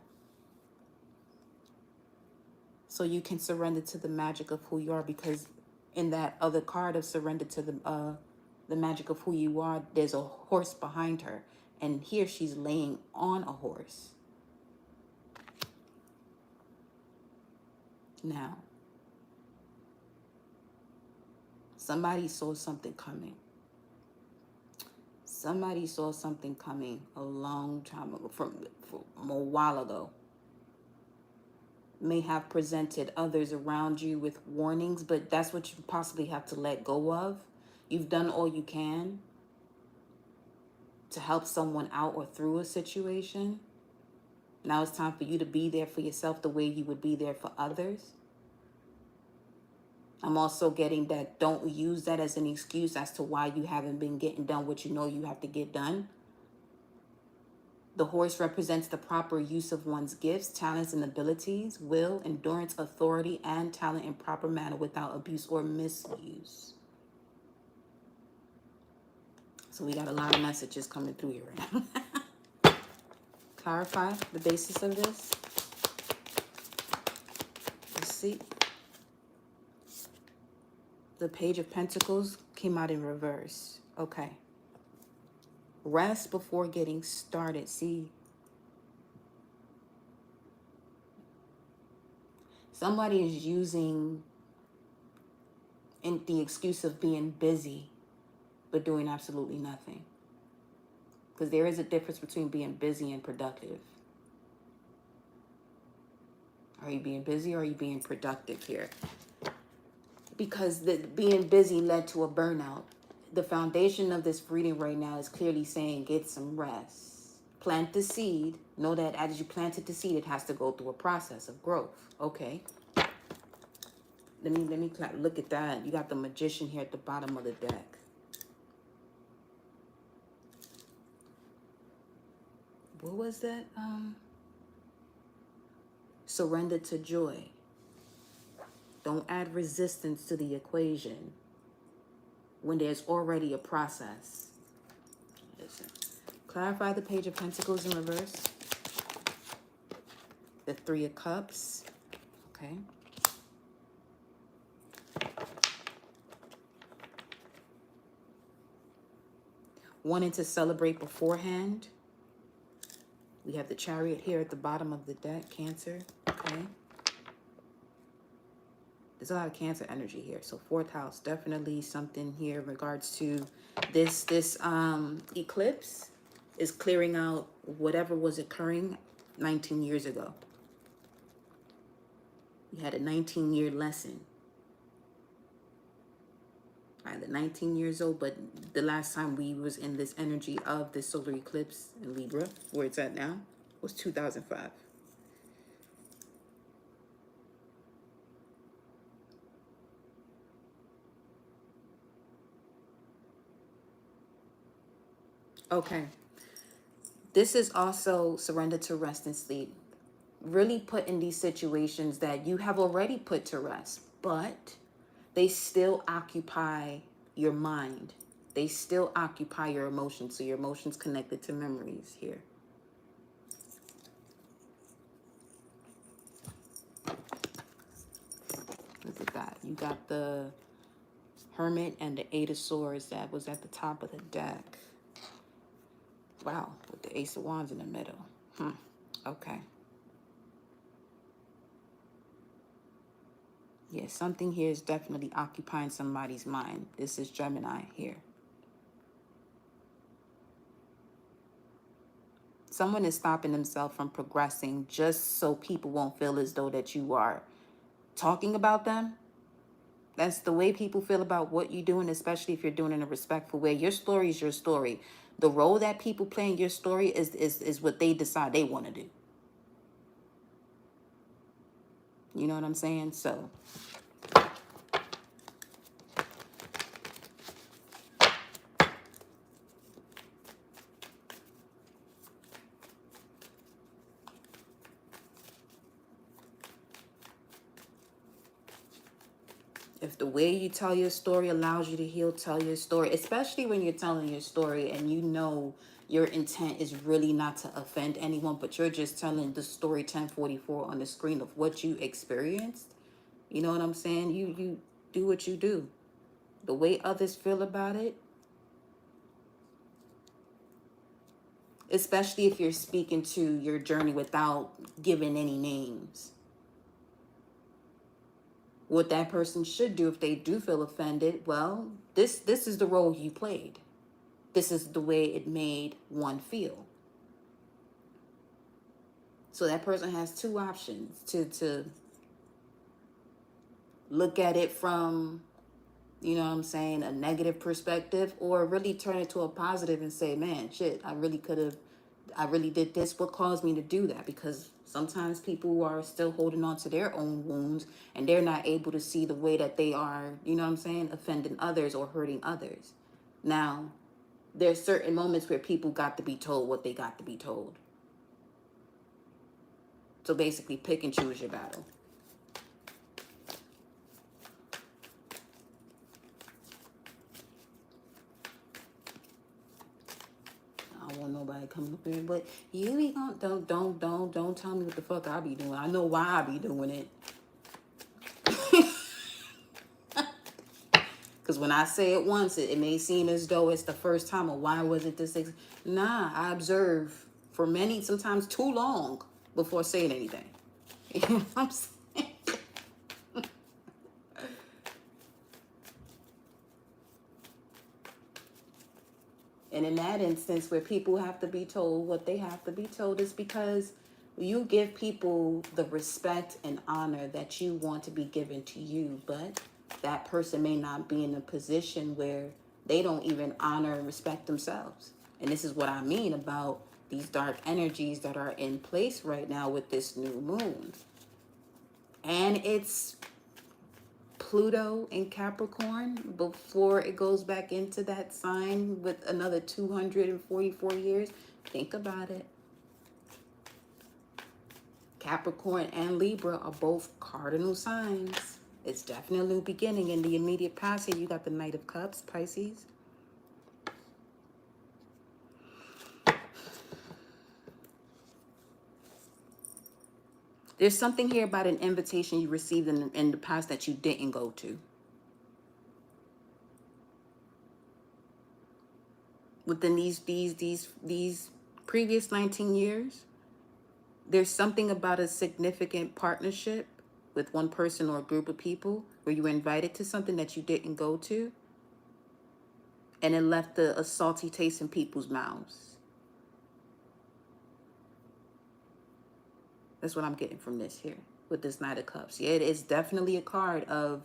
so you can surrender to the magic of who you are. Because in that other card of surrender to the magic of who you are, there's a horse behind her, and here she's laying on a horse. Now, somebody saw something coming. Somebody saw something coming a long time ago, from a while ago. May have presented others around you with warnings, but that's what you possibly have to let go of. You've done all you can to help someone out or through a situation. Now it's time for you to be there for yourself the way you would be there for others. I'm also getting that don't use that as an excuse as to why you haven't been getting done what you know you have to get done. The horse represents the proper use of one's gifts, talents, and abilities, will, endurance, authority, and talent in proper manner without abuse or misuse. So we got a lot of messages coming through here right now. Clarify the basis of this. Let's see. The Page of Pentacles came out in reverse. Okay. Rest before getting started. See, somebody is using the excuse of being busy, but doing absolutely nothing. Because there is a difference between being busy and productive. Are you being busy or are you being productive here? Because being busy led to a burnout. The foundation of this reading right now is clearly saying get some rest. Plant the seed. Know that as you planted the seed, it has to go through a process of growth. Okay. Let me look at that. You got the Magician here at the bottom of the deck. What was that? Surrender to joy. Don't add resistance to the equation when there's already a process. Listen. Clarify the Page of Pentacles in reverse. The Three of Cups. Okay. Wanting to celebrate beforehand. We have the Chariot here at the bottom of the deck. Cancer. Okay. There's a lot of Cancer energy here. So fourth house, definitely something here in regards to this eclipse is clearing out whatever was occurring 19 years ago. You had a 19-year lesson. Either 19 years old, but the last time we was in this energy of the solar eclipse in Libra, where it's at now, was 2005. Okay. This is also surrender to rest and sleep. Really put in these situations that you have already put to rest, but they still occupy your mind. They still occupy your emotions. So your emotions connected to memories here. Look at that. You got the Hermit and the Eight of Swords that was at the top of the deck. Wow, with the Ace of Wands in the middle. Okay. Yeah, something here is definitely occupying somebody's mind. This is Gemini here. Someone is stopping themselves from progressing just so people won't feel as though that you are talking about them. That's the way people feel about what you're doing, especially if you're doing it in a respectful way. Your story is your story. The role that people play in your story is what they decide they want to do. You know what I'm saying? So if the way you tell your story allows you to heal, tell your story, especially when you're telling your story and you know your intent is really not to offend anyone, but you're just telling the story 1044 on the screen of what you experienced. You know what I'm saying? You do what you do. The way others feel about it, especially if you're speaking to your journey without giving any names. What that person should do if they do feel offended, well, this is the role you played. This is the way it made one feel. So that person has two options to look at it from, you know what I'm saying, a negative perspective, or really turn it to a positive and say, man, shit, I really did this. What caused me to do that? Because sometimes people are still holding on to their own wounds and they're not able to see the way that they are, you know what I'm saying, offending others or hurting others. Now, there's certain moments where people got to be told what they got to be told. So basically, pick and choose your battle. nobody coming up here, but you be going, don't tell me what the fuck I be doing. I know why I be doing it. Because when I say it once, it may seem as though it's the first time, or why was it this? Nah, I observe for many, sometimes too long before saying anything. You know what I'm saying? And in that instance, where people have to be told what they have to be told, is because you give people the respect and honor that you want to be given to you, but that person may not be in a position where they don't even honor and respect themselves. And this is what I mean about these dark energies that are in place right now with this new moon. And it's Pluto in Capricorn before it goes back into that sign with another 244 years. Think about it. Capricorn and Libra are both cardinal signs. It's definitely beginning. In the immediate past here, you got the Knight of Cups, Pisces. There's something here about an invitation you received in the past that you didn't go to. Within these previous 19 years, there's something about a significant partnership with one person or a group of people where you were invited to something that you didn't go to, and it left a salty taste in people's mouths. That's what I'm getting from this here with this Knight of Cups. Yeah, it is definitely a card of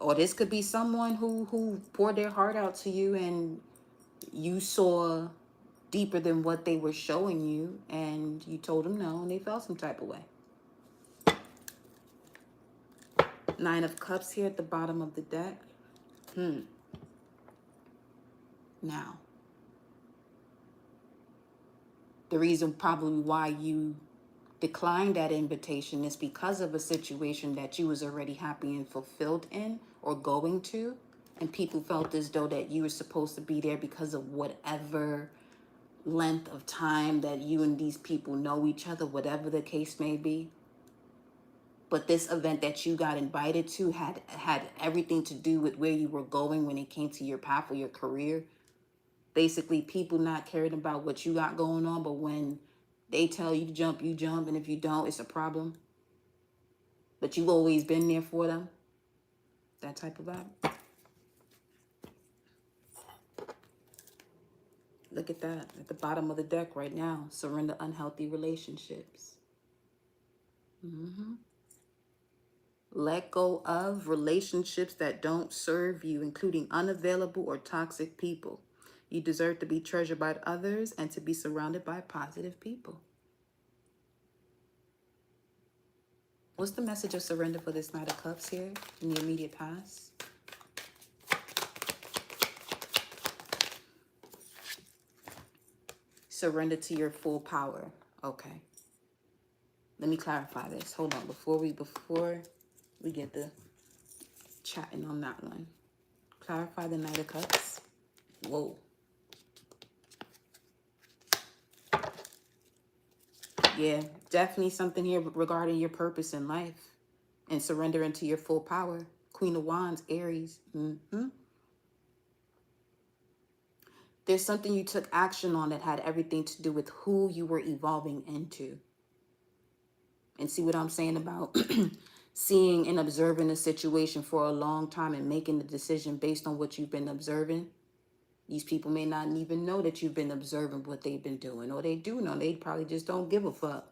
or this could be someone who poured their heart out to you, and you saw deeper than what they were showing you, and you told them no, and they felt some type of way. Nine of Cups here at the bottom of the deck. Now, the reason probably why you declined that invitation is because of a situation that you was already happy and fulfilled in or going to, and people felt as though that you were supposed to be there because of whatever length of time that you and these people know each other, whatever the case may be. But this event that you got invited to had everything to do with where you were going when it came to your path or your career. Basically, people not caring about what you got going on, but when they tell you to jump, you jump, and if you don't, it's a problem. But you've always been there for them. That type of vibe. Look at that at the bottom of the deck right now. Surrender unhealthy relationships. Let go of relationships that don't serve you, including unavailable or toxic people. You deserve to be treasured by others and to be surrounded by positive people. What's the message of surrender for this Knight of Cups here in the immediate past? Surrender to your full power. Okay. Let me clarify this. Hold on. Before we get the chatting on that one. Clarify the Knight of Cups. Whoa. Yeah, definitely something here regarding your purpose in life and surrendering to your full power. Queen of Wands, Aries. There's something you took action on that had everything to do with who you were evolving into. And see what I'm saying about seeing and observing a situation for a long time and making the decision based on what you've been observing. These people may not even know that you've been observing what they've been doing, or they do know. They probably just don't give a fuck.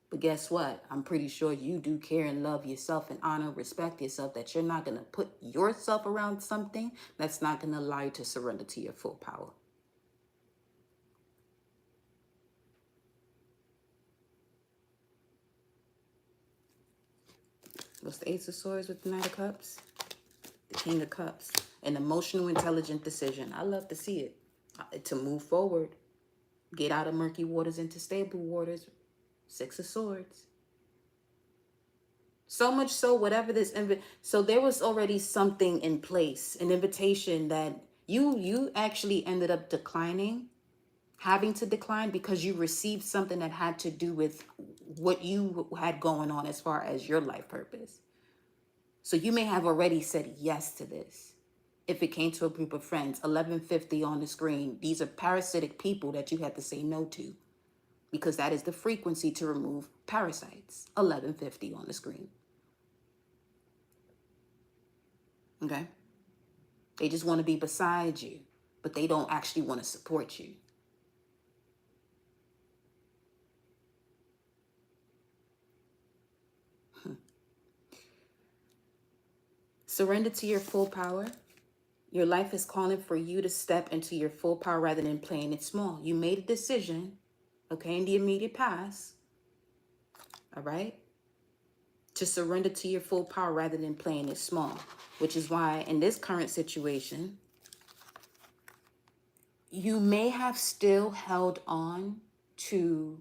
But guess what? I'm pretty sure you do care and love yourself and honor, respect yourself, that you're not going to put yourself around something that's not going to allow you to surrender to your full power. What's the Ace of Swords with the Knight of Cups? The King of Cups. An emotional, intelligent decision. I love to see it. To move forward. Get out of murky waters into stable waters. Six of Swords. So much so, whatever this so there was already something in place, an invitation that you actually ended up declining, having to decline because you received something that had to do with what you had going on as far as your life purpose. So you may have already said yes to this. If it came to a group of friends, 1150 on the screen, these are parasitic people that you had to say no to, because that is the frequency to remove parasites. 1150 on the screen. Okay? They just want to be beside you, but they don't actually want to support you. Surrender to your full power. Your life is calling for you to step into your full power rather than playing it small. You made a decision, okay, in the immediate past, all right, to surrender to your full power rather than playing it small, which is why in this current situation, you may have still held on to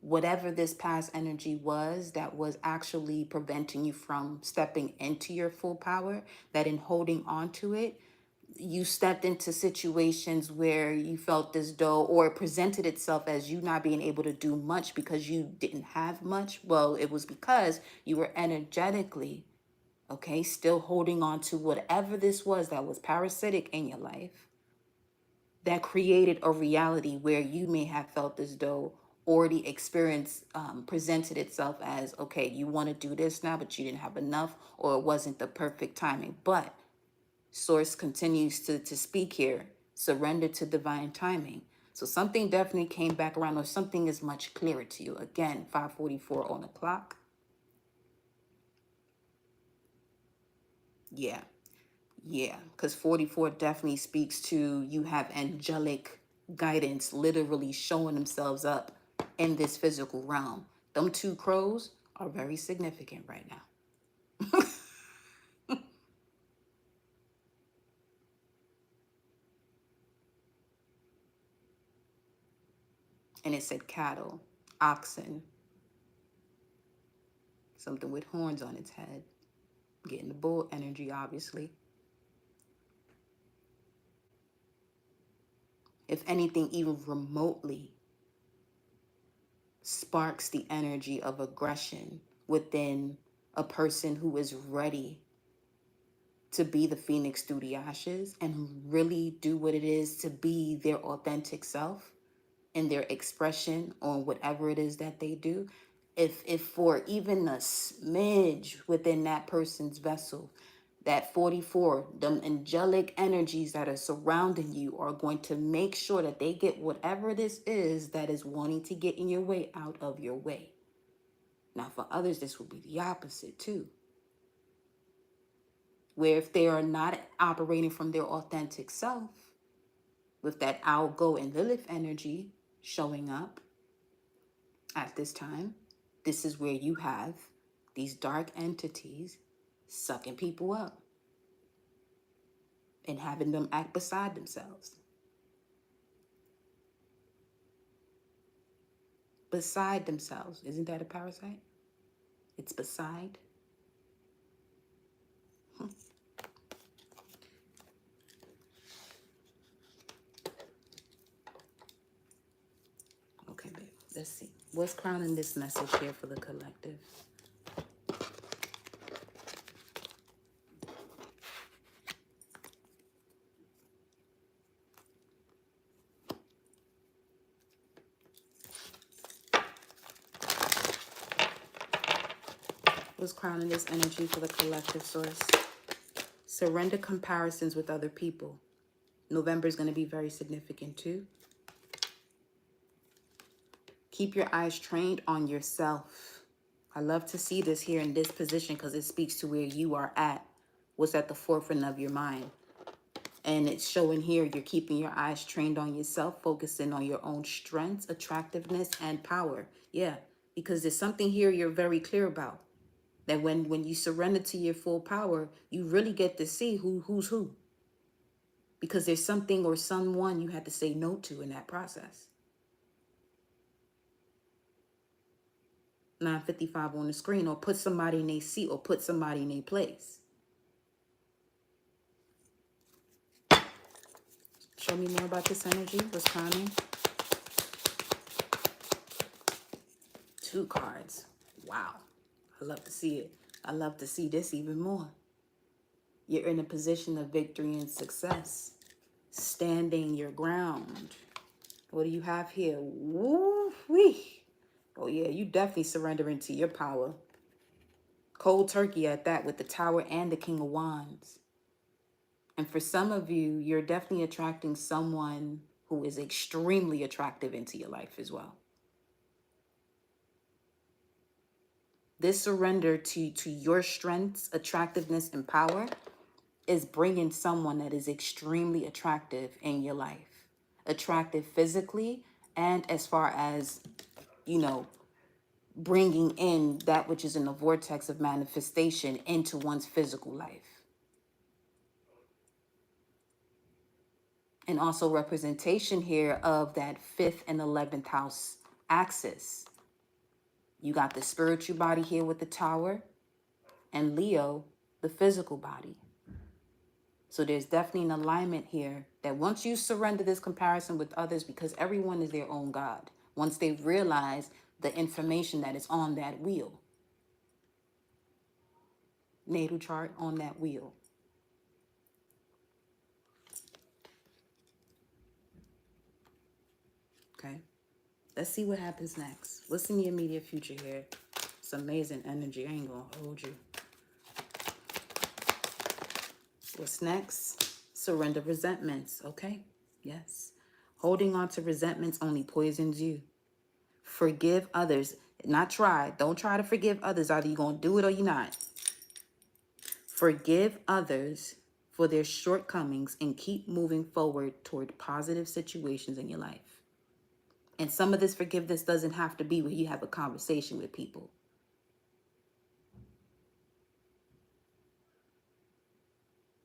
whatever this past energy was that was actually preventing you from stepping into your full power, that in holding on to it, you stepped into situations where you felt as though, or it presented itself as you not being able to do much because you didn't have much. Well, it was because you were energetically, okay, still holding on to whatever this was that was parasitic in your life, that created a reality where you may have felt as though, or the experience presented itself as, okay, you want to do this now, but you didn't have enough, or it wasn't the perfect timing. But Source continues to speak here. Surrender to divine timing. So something definitely came back around, or something is much clearer to you. Again, 5:44 on the clock. Yeah. Yeah, because 44 definitely speaks to you have angelic guidance literally showing themselves up in this physical realm. Them two crows are very significant right now. And it said cattle, oxen, something with horns on its head. Getting the bull energy, obviously. If anything, even remotely sparks the energy of aggression within a person who is ready to be the phoenix through the ashes and really do what it is to be their authentic self in their expression on whatever it is that they do. If for even a smidge within that person's vessel, that 44, them angelic energies that are surrounding you are going to make sure that they get whatever this is that is wanting to get in your way out of your way. Now, for others, this will be the opposite too, where if they are not operating from their authentic self, with that Algo and Lilith energy showing up at this time, this is where you have these dark entities sucking people up and having them act beside themselves. Beside themselves. Isn't that a parasite? It's beside. Okay, babe. Let's see. What's crowning this message here for the collective? What's crowning this energy for the collective, Source? Surrender comparisons with other people. November is going to be very significant too. Keep your eyes trained on yourself. I love to see this here in this position because it speaks to where you are at, what's at the forefront of your mind. And it's showing here you're keeping your eyes trained on yourself, focusing on your own strengths, attractiveness, and power. Yeah, because there's something here you're very clear about. That when you surrender to your full power, you really get to see who's who. Because there's something or someone you had to say no to in that process. 955 on the screen, or put somebody in their seat, or put somebody in their place. Show me more about this energy. What's coming? 2 cards. Wow. I love to see it. I love to see this even more. You're in a position of victory and success. Standing your ground. What do you have here? Woo-wee. Oh yeah, you definitely surrendering to your power. Cold turkey at that, with the Tower and the King of Wands. And for some of you, you're definitely attracting someone who is extremely attractive into your life as well. This surrender to your strengths, attractiveness, and power is bringing someone that is extremely attractive in your life. Attractive physically, and as far as, you know, bringing in that which is in the vortex of manifestation into one's physical life. And also representation here of that 5th and 11th house axis. You got the spiritual body here with the Tower, and Leo, the physical body. So there's definitely an alignment here that once you surrender this comparison with others, because everyone is their own God, once they realize the information that is on that wheel, natal chart on that wheel. Okay, let's see what happens next. What's in the immediate future here? It's amazing energy. I ain't gonna hold you. What's next? Surrender resentments. Okay, yes. Holding on to resentments only poisons you. Forgive others. Not try. Don't try to forgive others. Either you're going to do it or you're not. Forgive others for their shortcomings and keep moving forward toward positive situations in your life. And some of this forgiveness doesn't have to be where you have a conversation with people.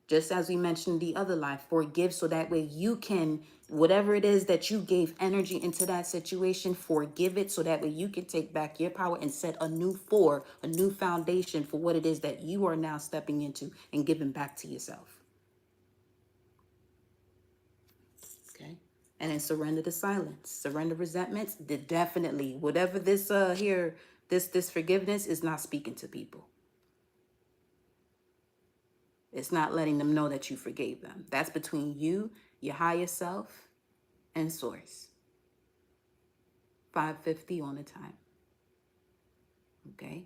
Just as we mentioned the other life, forgive so that way you can, whatever it is that you gave energy into that situation, forgive it so that way you can take back your power and set a new foundation for what it is that you are now stepping into and giving back to yourself. Okay. And then surrender to silence, surrender resentments. Definitely, whatever this here, this forgiveness is not speaking to people. It's not letting them know that you forgave them. That's between you, your higher self, and source. 550 on the time. Okay.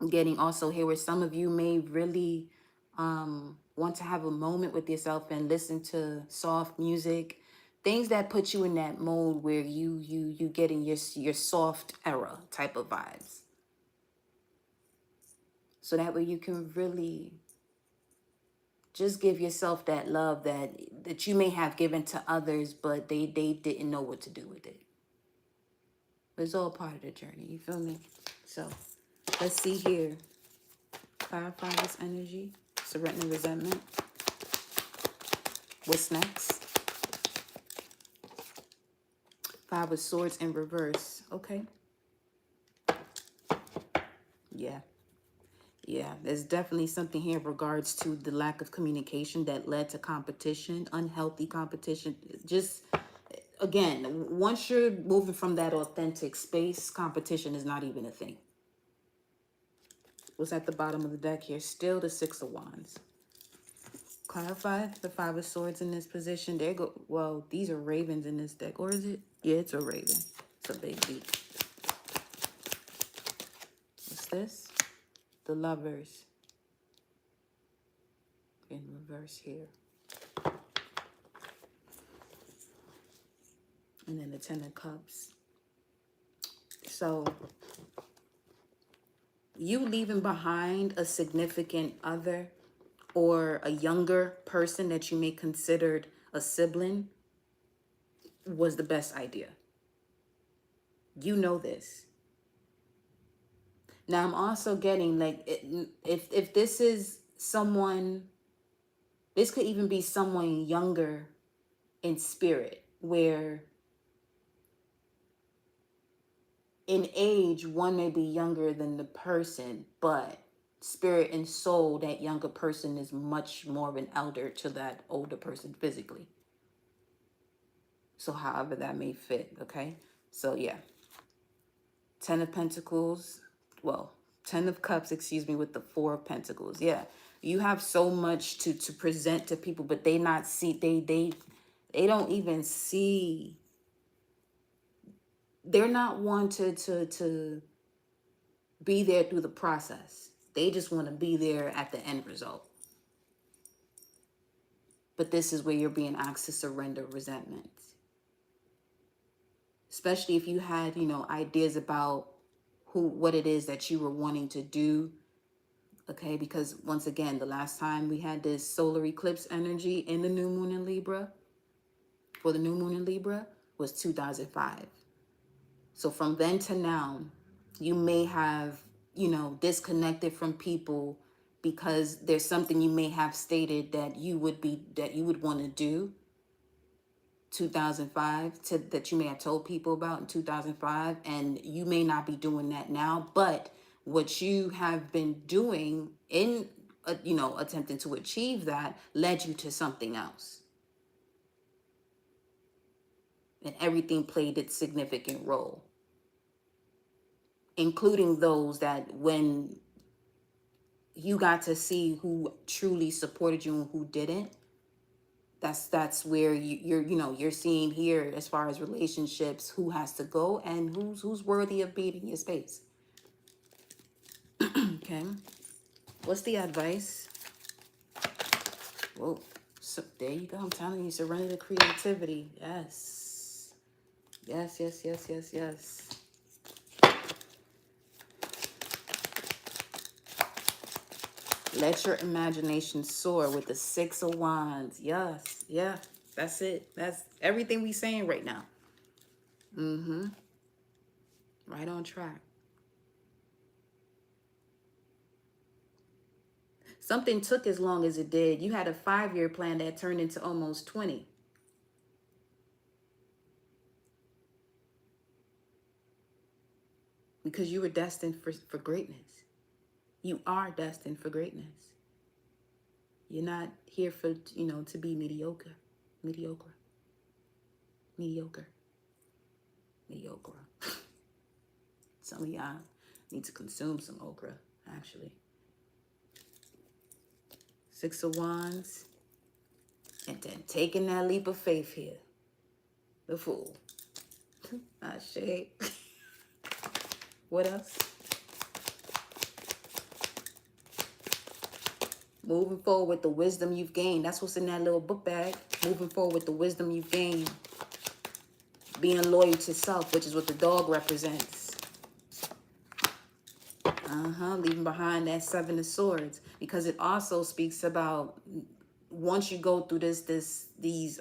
I'm getting also here where some of you may really want to have a moment with yourself and listen to soft music, things that put you in that mode where you get in your soft era type of vibes. So that way you can really just give yourself that love that you may have given to others, but they didn't know what to do with it. But it's all part of the journey, you feel me? So let's see here. Clarify this energy. Surrender resentment. What's next? 5 of Swords in reverse. Okay. Yeah, there's definitely something here in regards to the lack of communication that led to competition, unhealthy competition. Just, again, once you're moving from that authentic space, competition is not even a thing. What's at the bottom of the deck here? Still the 6 of Wands. Clarify the 5 of Swords in this position. There go. Well, these are ravens in this deck. Or is it? Yeah, it's a raven. It's a big beak. What's this? The Lovers. In reverse here. And then the 10 of Cups. So you leaving behind a significant other or a younger person that you may consider a sibling was the best idea. You know this. Now I'm also getting like, if this is someone, this could even be someone younger in spirit, where in age, one may be younger than the person, but spirit and soul, that younger person is much more of an elder to that older person physically. So however that may fit, okay? So yeah. 10 of Pentacles, well, 10 of Cups, excuse me, with the 4 of Pentacles. Yeah. You have so much to present to people, but they not see, they don't even see. They're not one to be there through the process. They just want to be there at the end result. But this is where you're being asked to surrender resentment. Especially if you had, you know, ideas about what it is that you were wanting to do. Okay, because once again, the last time we had this solar eclipse energy in the new moon in Libra, for the new moon in Libra, was 2005. So from then to now, you may have, you know, disconnected from people because there's something you may have stated that you would want to do 2005 that you may have told people about in 2005, and you may not be doing that now, but what you have been doing in you know, attempting to achieve that led you to something else, and everything played its significant role, including those that when you got to see who truly supported you and who didn't. That's where you're seeing here, as far as relationships, who has to go and who's worthy of being in your space. Okay, what's the advice? Whoa, so there you go. I'm telling you, surrender to creativity. Yes, yes, yes, yes, yes, yes. Let your imagination soar with the 6 of Wands. Yes, yeah, that's it. That's everything we saying right now. Right on track. Something took as long as it did. You had a 5-year plan that turned into almost 20. Because you were destined for greatness. You are destined for greatness. You're not here for, you know, to be mediocre. Mediocre. Mediocre. Mediocre. Some of y'all need to consume some okra, actually. 6 of Wands. And then taking that leap of faith here. The Fool. Not shade. What else? Moving forward with the wisdom you've gained. That's what's in that little book bag. Moving forward with the wisdom you've gained. Being loyal to self, which is what the dog represents. Leaving behind that 7 of Swords. Because it also speaks about once you go through these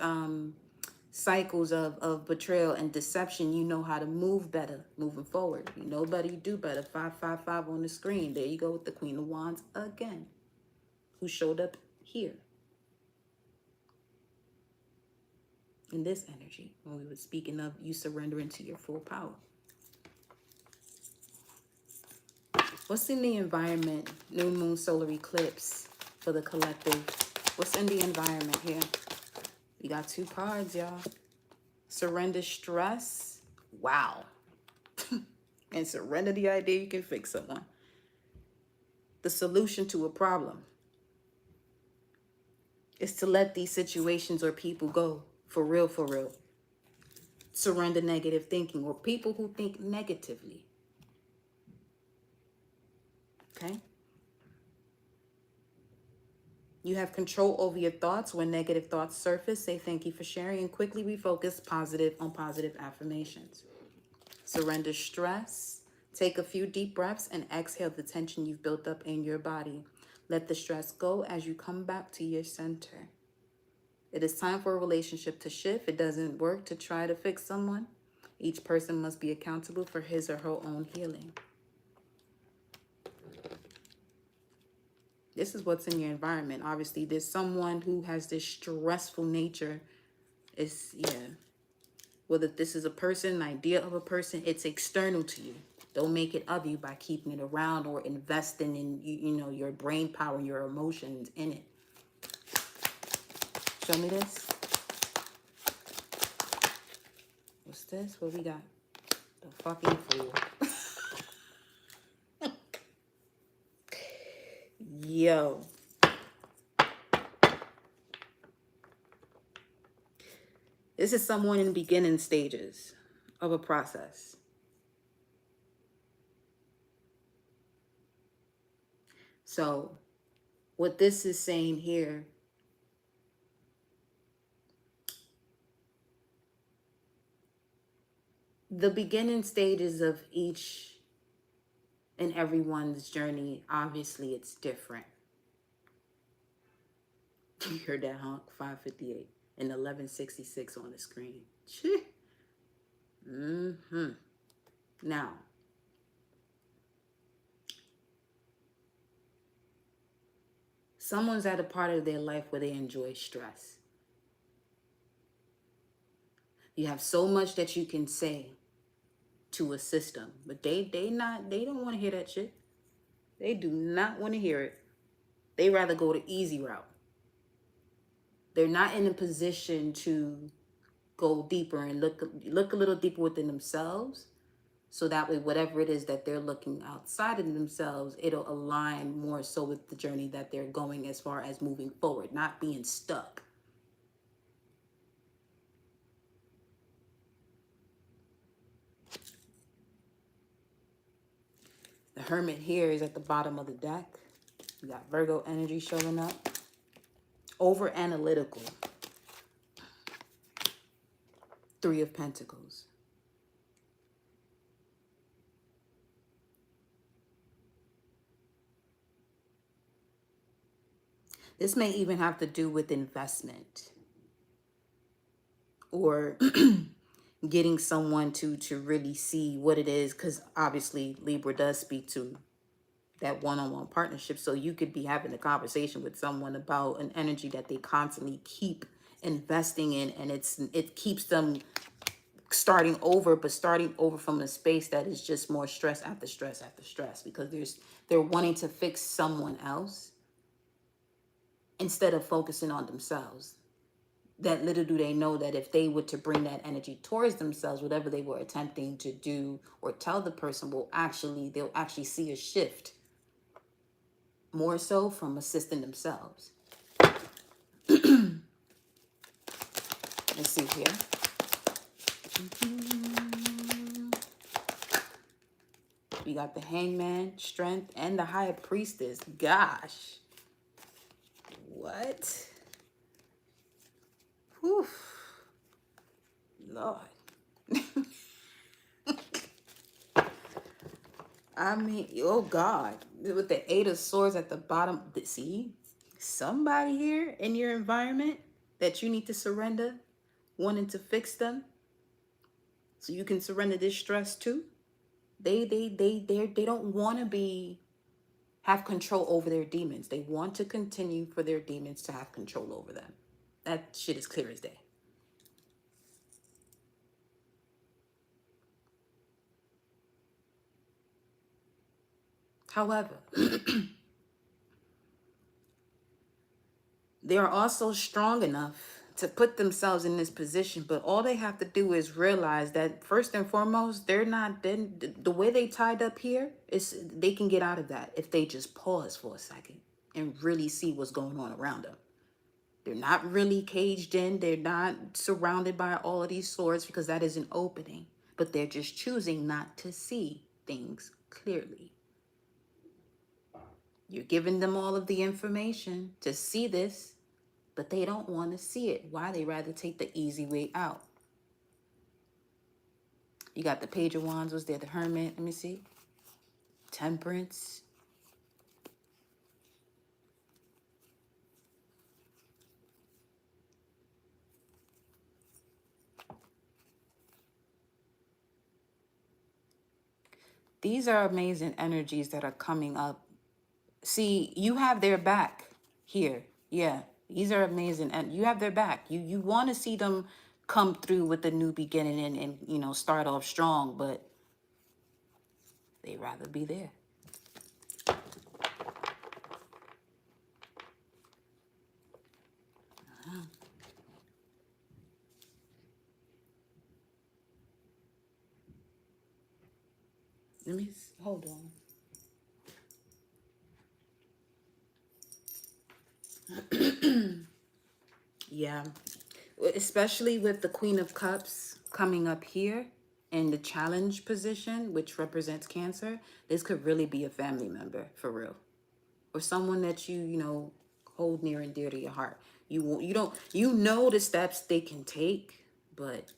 cycles of betrayal and deception, you know how to move better moving forward. You know better, you do better. 555 on the screen. There you go with the Queen of Wands again, who showed up here in this energy when we were speaking of you surrendering to your full power. What's in the environment? New moon, solar eclipse for the collective. What's in the environment here? We got 2 cards, y'all. Surrender stress. Wow. And surrender the idea you can fix someone. The solution to a problem is to let these situations or people go. For real, for real. Surrender negative thinking or people who think negatively. Okay? You have control over your thoughts. When negative thoughts surface, say thank you for sharing and quickly refocus on positive affirmations. Surrender stress. Take a few deep breaths and exhale the tension you've built up in your body. Let the stress go as you come back to your center. It is time for a relationship to shift. It doesn't work to try to fix someone. Each person must be accountable for his or her own healing. This is what's in your environment. Obviously, there's someone who has this stressful nature. Yeah. Whether this is a person, an idea of a person, it's external to you. Don't make it of you by keeping it around or investing in your brain power, your emotions in it. Show me this. What's this? What we got? The fucking fool. Yo. This is someone in the beginning stages of a process. So what this is saying here, the beginning stages of each and everyone's journey, obviously it's different. You heard that honk? 558 and 1166 on the screen. Now, someone's at a part of their life where they enjoy stress. You have so much that you can say to assist them, but they don't want to hear that shit. They do not want to hear it. They rather go the easy route. They're not in a position to go deeper and look a little deeper within themselves, so that way whatever it is that they're looking outside of themselves, it'll align more so with the journey that they're going as far as moving forward, not being stuck. The Hermit here is at the bottom of the deck. We got Virgo energy showing up. Over analytical. 3 of Pentacles. This may even have to do with investment or getting someone to really see what it is, because obviously Libra does speak to that one-on-one partnership. So you could be having a conversation with someone about an energy that they constantly keep investing in, and it keeps them starting over, but starting over from a space that is just more stress after stress after stress, because they're wanting to fix someone else instead of focusing on themselves. That little do they know that if they were to bring that energy towards themselves, whatever they were attempting to do or tell the person they'll actually see a shift, more so from assisting themselves. Let's see here. We got the Hangman, Strength, and the High Priestess. Gosh. What? Whew. Lord. I mean, oh God. With the 8 of Swords at the bottom. See? Somebody here in your environment that you need to surrender, wanting to fix them so you can surrender this stress too. They don't want to have control over their demons. They want to continue for their demons to have control over them. That shit is clear as day. However, they are also strong enough to put themselves in this position, but all they have to do is realize that first and foremost, the way they tied up here is they can get out of that if they just pause for a second and really see what's going on around them. They're not really caged in. They're not surrounded by all of these swords, because that is an opening, but they're just choosing not to see things clearly. You're giving them all of the information to see this, but they don't want to see it. Why? They rather take the easy way out. You got the Page of Wands. Was there the Hermit? Let me see. Temperance. These are amazing energies that are coming up. See, you have their back here. Yeah, these are amazing. And you have their back. You want to see them come through with a new beginning and you know, start off strong, but they'd rather be there. Let me hold on. Yeah, especially with the Queen of Cups coming up here in the challenge position, which represents Cancer. This could really be a family member for real, or someone that you know, hold near and dear to your heart. You don't, you know, the steps they can take, but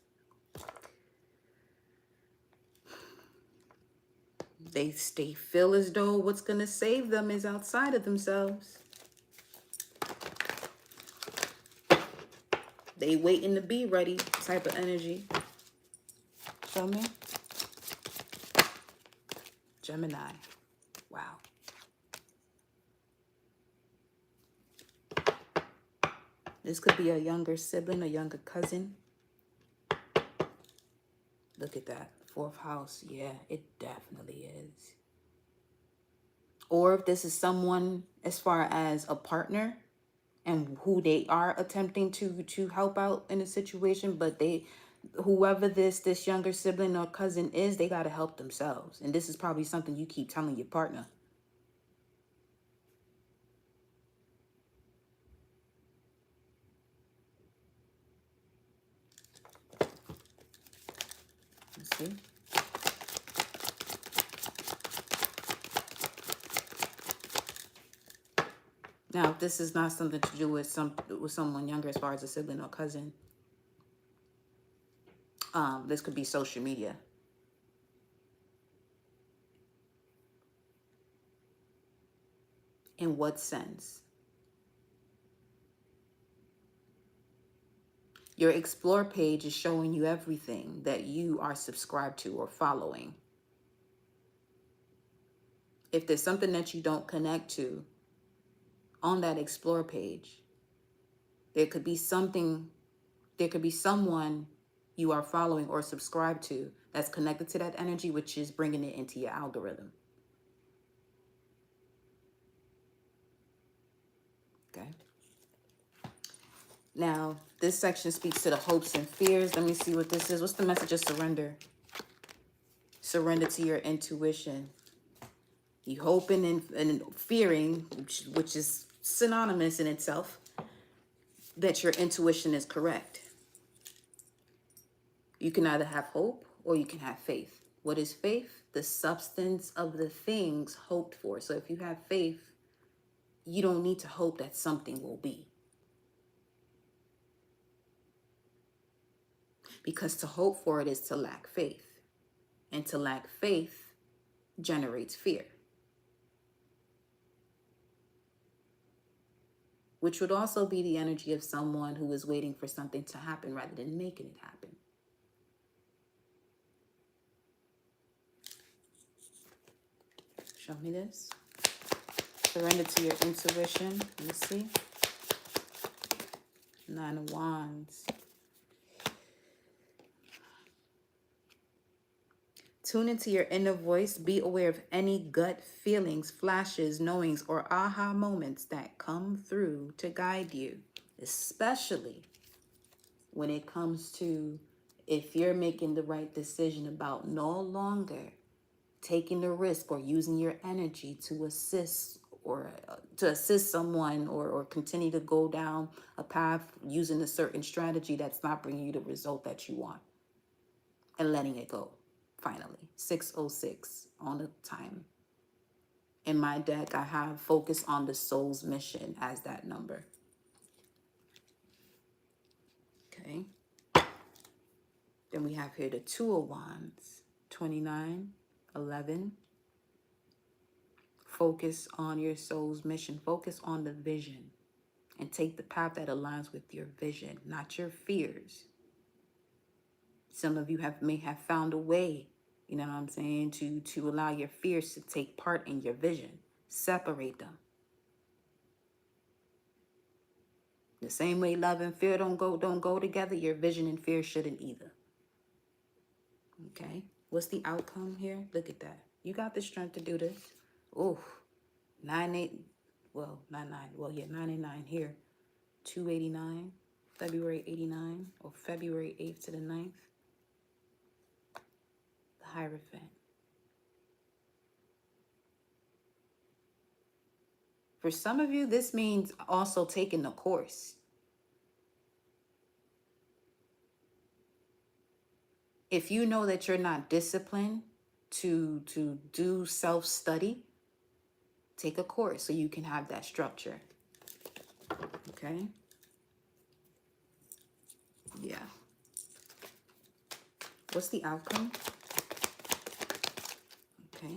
they feel as though what's gonna save them is outside of themselves. They waiting to be ready type of energy. Show me. Gemini. Wow. This could be a younger sibling, a younger cousin. Look at that. Fourth house. Yeah, it definitely is. Or if this is someone as far as a partner and who they are attempting to help out in a situation, but they, whoever this younger sibling or cousin is, they got to help themselves. And this is probably something you keep telling your partner. Let's see. Now, if this is not something to do with someone younger as far as a sibling or cousin, this could be social media. In what sense? Your explore page is showing you everything that you are subscribed to or following. If there's something that you don't connect to on that explore page, there could be something, there could be someone you are following or subscribed to that's connected to that energy, which is bringing it into your algorithm. Okay. Now, this section speaks to the hopes and fears. Let me see what this is. What's the message of surrender? Surrender to your intuition. You hoping and fearing, which is synonymous in itself, that your intuition is correct. You can either have hope or you can have faith. What is faith? The substance of the things hoped for. So if you have faith, you don't need to hope that something will be. Because to hope for it is to lack faith. And to lack faith generates fear. Which would also be the energy of someone who is waiting for something to happen rather than making it happen. Show me this. Surrender to your intuition. Let me see. 9 of Wands. Tune into your inner voice. Be aware of any gut feelings, flashes, knowings, or aha moments that come through to guide you. Especially when it comes to if you're making the right decision about no longer taking the risk or using your energy to assist or to assist someone or continue to go down a path using a certain strategy that's not bringing you the result that you want, and letting it go. Finally, 606 on the time. In my deck, I have focus on the soul's mission as that number. Okay. Then we have here the 2 of Wands, 29, 11. Focus on your soul's mission. Focus on the vision. And take the path that aligns with your vision, not your fears. Some of you may have found a way, you know what I'm saying, to allow your fears to take part in your vision. Separate them. The same way love and fear don't go together, your vision and fear shouldn't either. Okay? What's the outcome here? Look at that. You got the strength to do this. Ooh, 9-8. Well, not 9. Well, yeah, 9 and 9 here. 289. February 89 or February 8th to the 9th. The Hierophant. For some of you, this means also taking the course. If you know that you're not disciplined to do self-study, take a course so you can have that structure. Okay? Yeah. What's the outcome? Okay.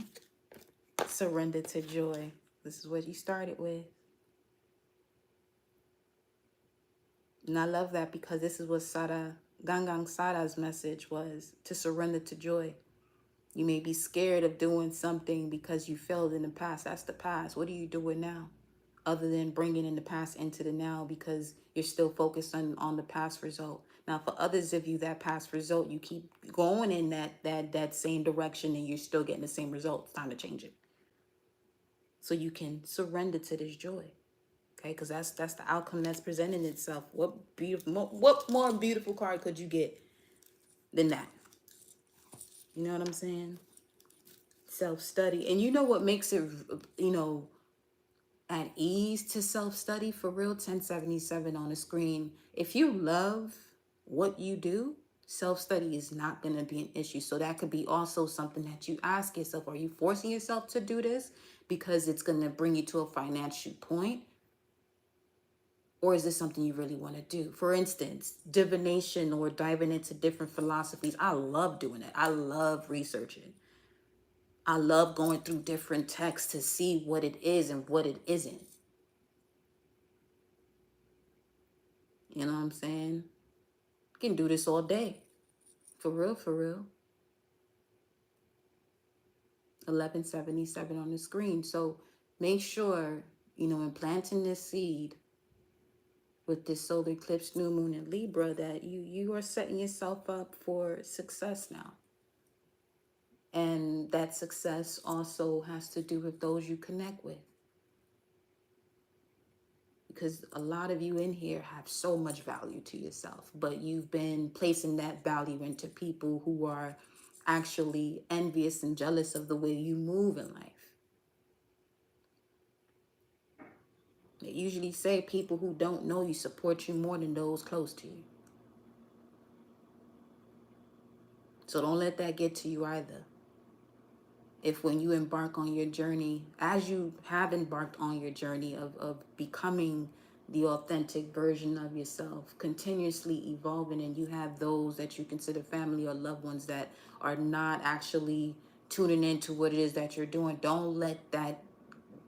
Surrender to joy. This is what you started with. And I love that because this is what Gangang Sada's message was, to surrender to joy. You may be scared of doing something because you failed in the past. That's the past. What are you doing now? Other than bringing in the past into the now, because you're still focused on the past result. Now, for others of you, that past result, you keep going in that same direction and you're still getting the same result. It's time to change it. So you can surrender to this joy. Okay, because that's the outcome that's presenting itself. What more beautiful card could you get than that? You know what I'm saying? Self-study. And you know what makes it, at ease to self-study? For real, 1077 on the screen. If you love what you do, self-study is not going to be an issue. So that could be also something that you ask yourself. Are you forcing yourself to do this because it's going to bring you to a financial point? Or is this something you really want to do? For instance, divination or diving into different philosophies. I love doing it. I love researching. I love going through different texts to see what it is and what it isn't. You know what I'm saying? You can do this all day. For real, for real. 1177 on the screen. So make sure, in planting this seed with this solar eclipse, new moon, and Libra, that you are setting yourself up for success now. And that success also has to do with those you connect with. Because a lot of you in here have so much value to yourself, but you've been placing that value into people who are actually envious and jealous of the way you move in life. They usually say people who don't know you support you more than those close to you. So don't let that get to you either. If when you embark on your journey, as you have embarked on your journey of becoming the authentic version of yourself, continuously evolving, and you have those that you consider family or loved ones that are not actually tuning into what it is that you're doing, don't let that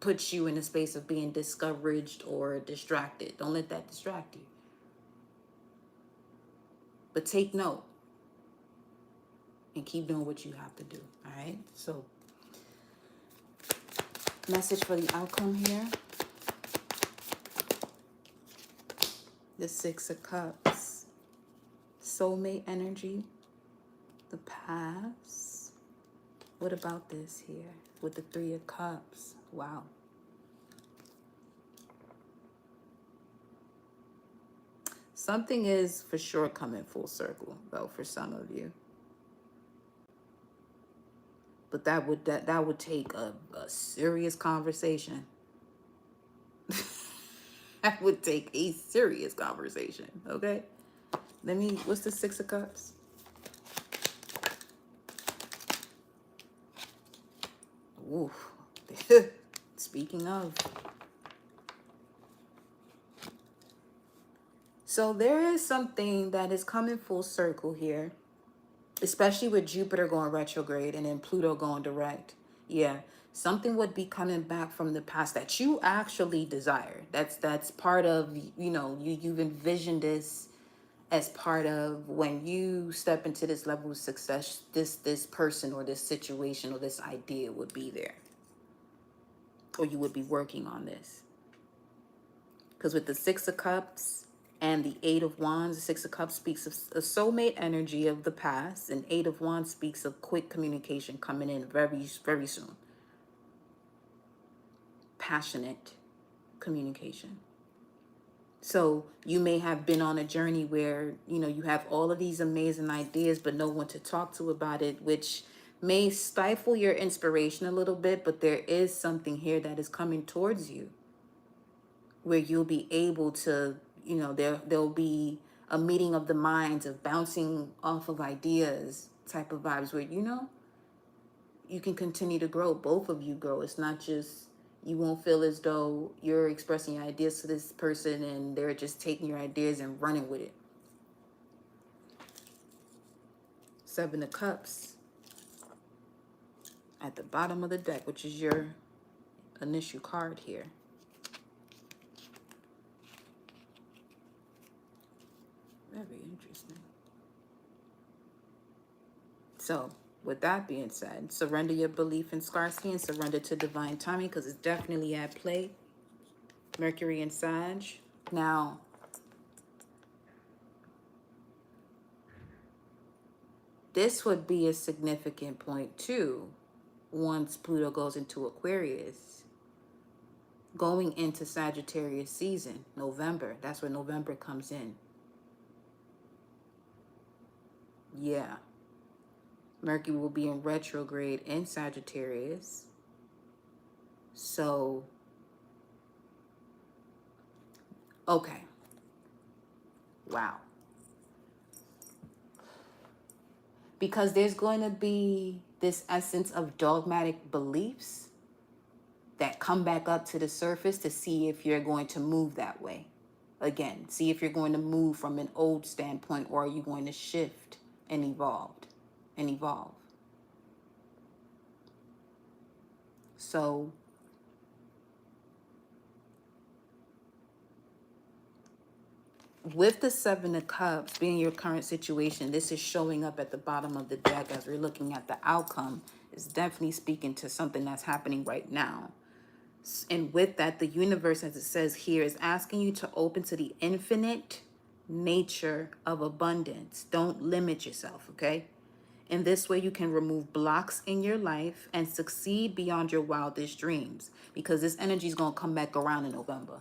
put you in a space of being discouraged or distracted. Don't let that distract you. But take note and keep doing what you have to do. All right? So, message for the outcome here. The 6 of Cups. Soulmate energy. The past. What about this here? With the 3 of Cups. Wow. Something is for sure coming full circle, though, for some of you. But that would take a serious conversation. That would take a serious conversation, okay? What's the 6 of Cups? Ooh. Speaking of. So there is something that is coming full circle here, especially with Jupiter going retrograde and then Pluto going direct. Yeah, something would be coming back from the past that you actually desire. That's part of, you've envisioned this as part of when you step into this level of success, this person or this situation or this idea would be there. Or you would be working on this. Because with the 6 of Cups And the Eight of Wands, the Six of Cups speaks of a soulmate energy of the past. And Eight of Wands speaks of quick communication coming in very, very soon. Passionate communication. So you may have been on a journey where, you know, you have all of these amazing ideas, but no one to talk to about it, which may stifle your inspiration a little bit, but there is something here that is coming towards you where you'll be able to, you know, there'll be a meeting of the minds of bouncing off of ideas type of vibes where, you know, you can continue to grow. Both of you grow. It's not just, you won't feel as though you're expressing your ideas to this person and they're just taking your ideas and running with it. Seven of Cups at the bottom of the deck, which is your initial card here. Very interesting. So, with that being said, surrender your belief in scarcity and surrender to divine timing, because it's definitely at play. Mercury and Sag. Now, this would be a significant point too once Pluto goes into Aquarius. Going into Sagittarius season, November. That's where November comes in. Yeah. Mercury will be in retrograde in Sagittarius. So, okay. Wow. Because there's going to be this essence of dogmatic beliefs that come back up to the surface to see if you're going to move that way. Again, see if you're going to move from an old standpoint, or are you going to shift and evolve. So with the Seven of Cups being your current situation, this is showing up at the bottom of the deck as we're looking at the outcome. It's definitely speaking to something that's happening right now. And with that, the universe, as it says here, is asking you to open to the infinite nature of abundance. Don't limit yourself, okay? In this way, you can remove blocks in your life and succeed beyond your wildest dreams, because this energy is going to come back around in November.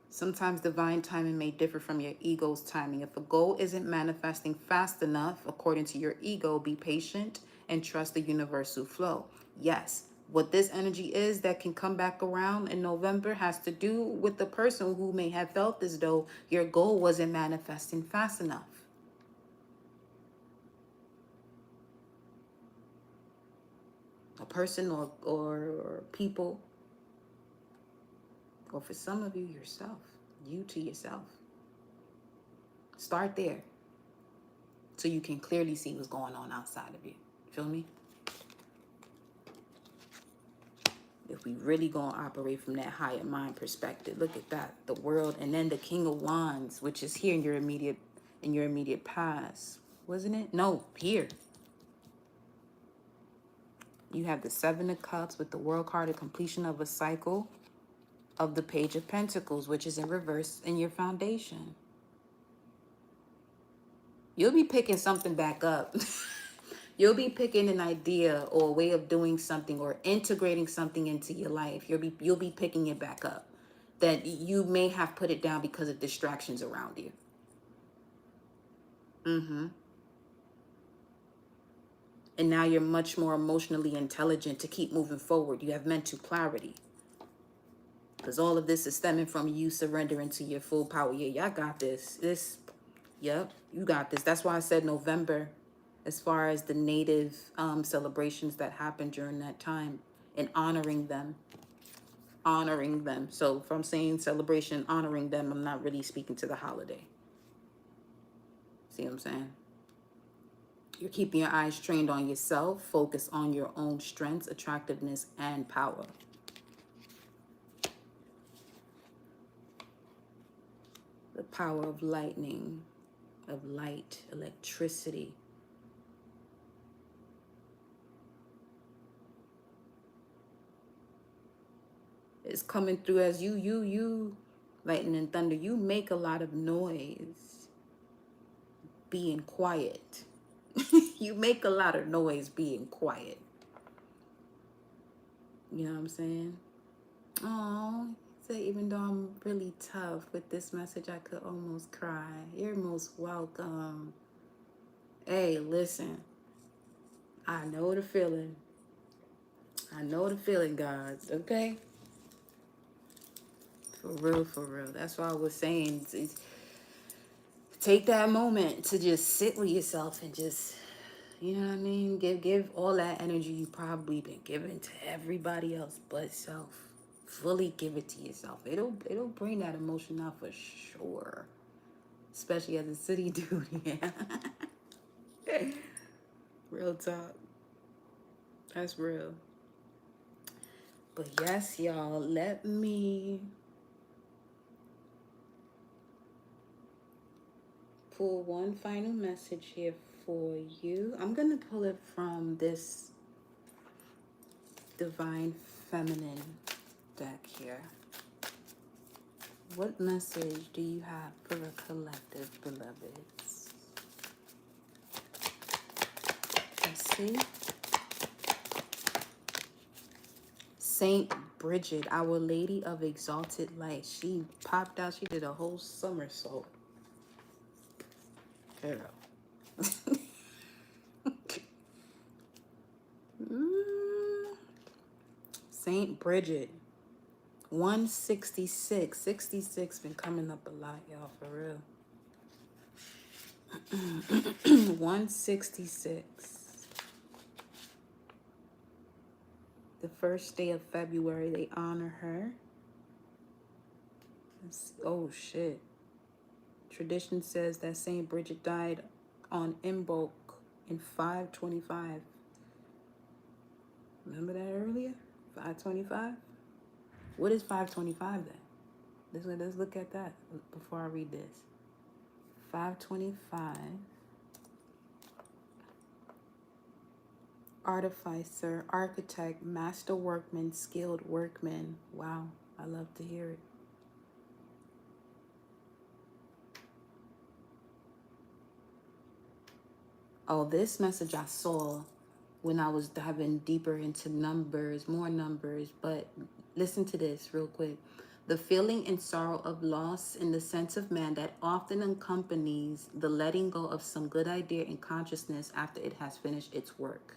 Sometimes divine timing may differ from your ego's timing. If a goal isn't manifesting fast enough, according to your ego, be patient and trust the universal flow. Yes, what this energy is that can come back around in November has to do with the person who may have felt as though your goal wasn't manifesting fast enough. A person or people, or for some of you, yourself, you to yourself. Start there so you can clearly see what's going on outside of you. Feel me? If we really gonna operate from that higher mind perspective, look at that, the world, and then the King of Wands, which is here in your immediate past, wasn't it? No, here. You have the Seven of Cups with the World card, a completion of a cycle of the Page of Pentacles, which is in reverse in your foundation. You'll be picking something back up. You'll be picking an idea or a way of doing something or integrating something into your life. You'll be picking it back up that you may have put it down because of distractions around you. And now you're much more emotionally intelligent to keep moving forward. You have mental clarity. Because all of this is stemming from you surrendering to your full power. Yeah, y'all got this. Yep, you got this. That's why I said November, as far as the native celebrations that happened during that time and honoring them. So if I'm saying celebration, honoring them, I'm not really speaking to the holiday. See what I'm saying? You're keeping your eyes trained on yourself, focus on your own strengths, attractiveness, and power. The power of lightning, of light, electricity. is coming through as you, lightning and thunder. You make a lot of noise being quiet. You make a lot of noise being quiet. You know what I'm saying? Oh, so even though I'm really tough with this message, I could almost cry. You're most welcome. Hey, listen. I know the feeling. I know the feeling, gods. Okay? For real, for real. That's why I was saying, take that moment to just sit with yourself and just, you know what I mean? Give all that energy you probably been giving to everybody else but self. Fully give it to yourself. It'll bring that emotion out for sure. Especially as a city dude, yeah. Real talk. That's real. But yes, y'all, let me pull one final message here for you. I'm going to pull it from this Divine Feminine deck here. What message do you have for the collective, beloveds? Let's see. Saint Bridget, Our Lady of Exalted Light. She popped out. She did a whole somersault. Girl. Saint Bridget. 166. 66 been coming up a lot, y'all, for real. 166. The first day of February, they honor her. Oh, shit. Tradition says that Saint Bridget died on Imbolc in 525. Remember that earlier? 525? What is 525 then? Let's look at that before I read this. 525. Artificer, architect, master workman, skilled workman. Wow, I love to hear it. Oh, this message I saw when I was diving deeper into numbers, more numbers, but listen to this real quick. The feeling and sorrow of loss in the sense of man that often accompanies the letting go of some good idea in consciousness after it has finished its work.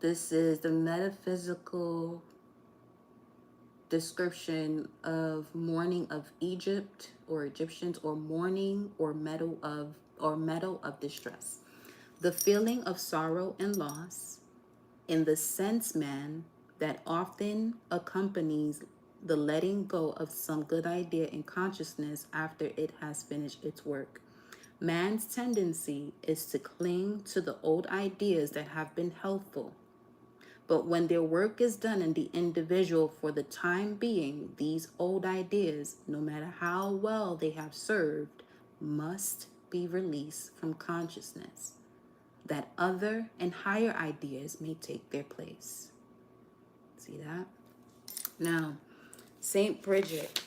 This is the metaphysical description of mourning of Egypt or Egyptians, or mourning or metal of distress. The feeling of sorrow and loss in the sense man that often accompanies the letting go of some good idea in consciousness after it has finished its work. Man's tendency is to cling to the old ideas that have been helpful. But when their work is done in the individual for the time being, these old ideas, no matter how well they have served, must be released from consciousness, that other and higher ideas may take their place. See that? Now, Saint Bridget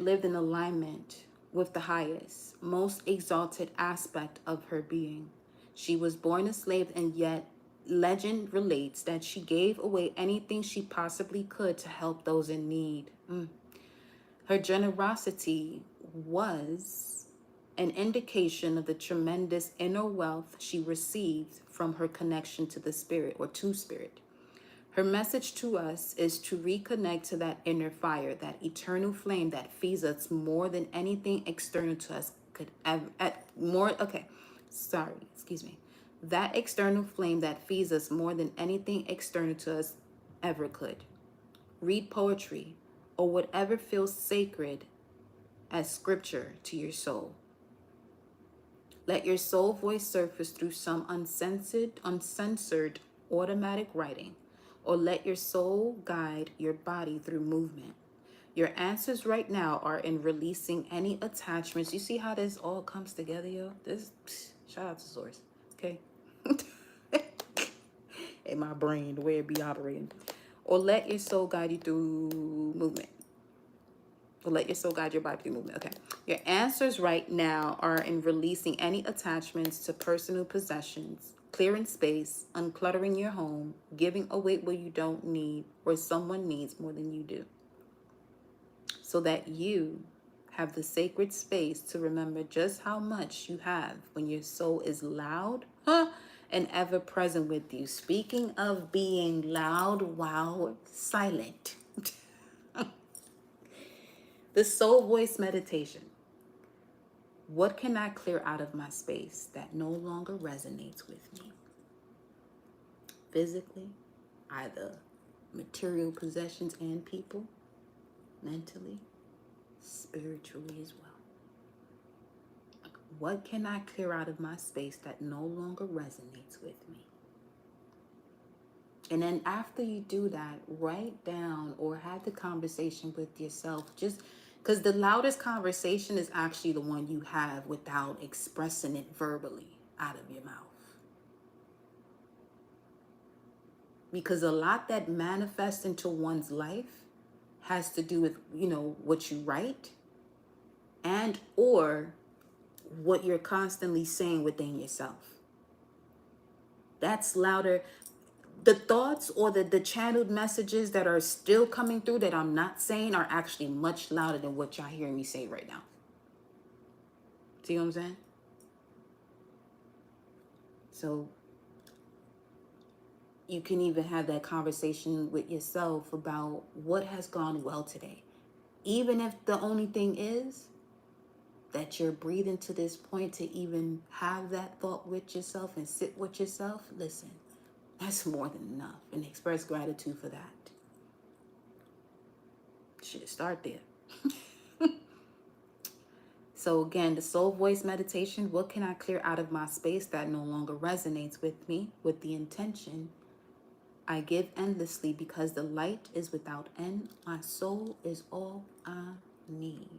lived in alignment with the highest, most exalted aspect of her being. She was born a slave, and yet legend relates that she gave away anything she possibly could to help those in need. Her generosity was an indication of the tremendous inner wealth she received from her connection to the spirit, or to spirit. Her message to us is to reconnect to that inner fire, that eternal flame that feeds us more than anything external to us could ever, that external flame that feeds us more than anything external to us ever could. Read poetry or whatever feels sacred as scripture to your soul. Let your soul voice surface through some uncensored automatic writing, or let your soul guide your body through movement. Your answers right now are in releasing any attachments. You see how this all comes together, yo? Shout out to Source, okay? in my brain, the way it be operating. Or let your soul guide you through movement. Or let your soul guide your body through movement. Okay. Your answers right now are in releasing any attachments to personal possessions, clearing space, uncluttering your home, giving away what you don't need or someone needs more than you do, so that you have the sacred space to remember just how much you have when your soul is loud, and ever present with you. Speaking of being loud while silent, the soul voice meditation. What can I clear out of my space that no longer resonates with me? Physically, either material possessions and people, mentally, spiritually as well. What can I clear out of my space that no longer resonates with me? And then after you do that, write down or have the conversation with yourself. Just because the loudest conversation is actually the one you have without expressing it verbally out of your mouth. Because a lot that manifests into one's life has to do with, what you write and or what you're constantly saying within yourself. That's louder. The thoughts or the channeled messages that are still coming through that I'm not saying are actually much louder than what y'all hearing me say right now. See what I'm saying? So you can even have that conversation with yourself about what has gone well today. Even if the only thing is that you're breathing to this point to even have that thought with yourself and sit with yourself, listen, that's more than enough. And express gratitude for that. Shit, start there. So again, the soul voice meditation, what can I clear out of my space that no longer resonates with me, with the intention I give endlessly because the light is without end. My soul is all I need.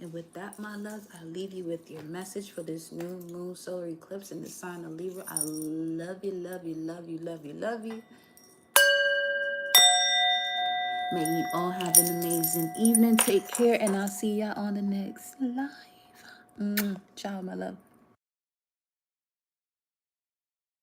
And with that, my loves, I leave you with your message for this new moon solar eclipse in the sign of Libra. I love you, love you, love you, love you, love you. May you all have an amazing evening. Take care, and I'll see y'all on the next live. Ciao, my love.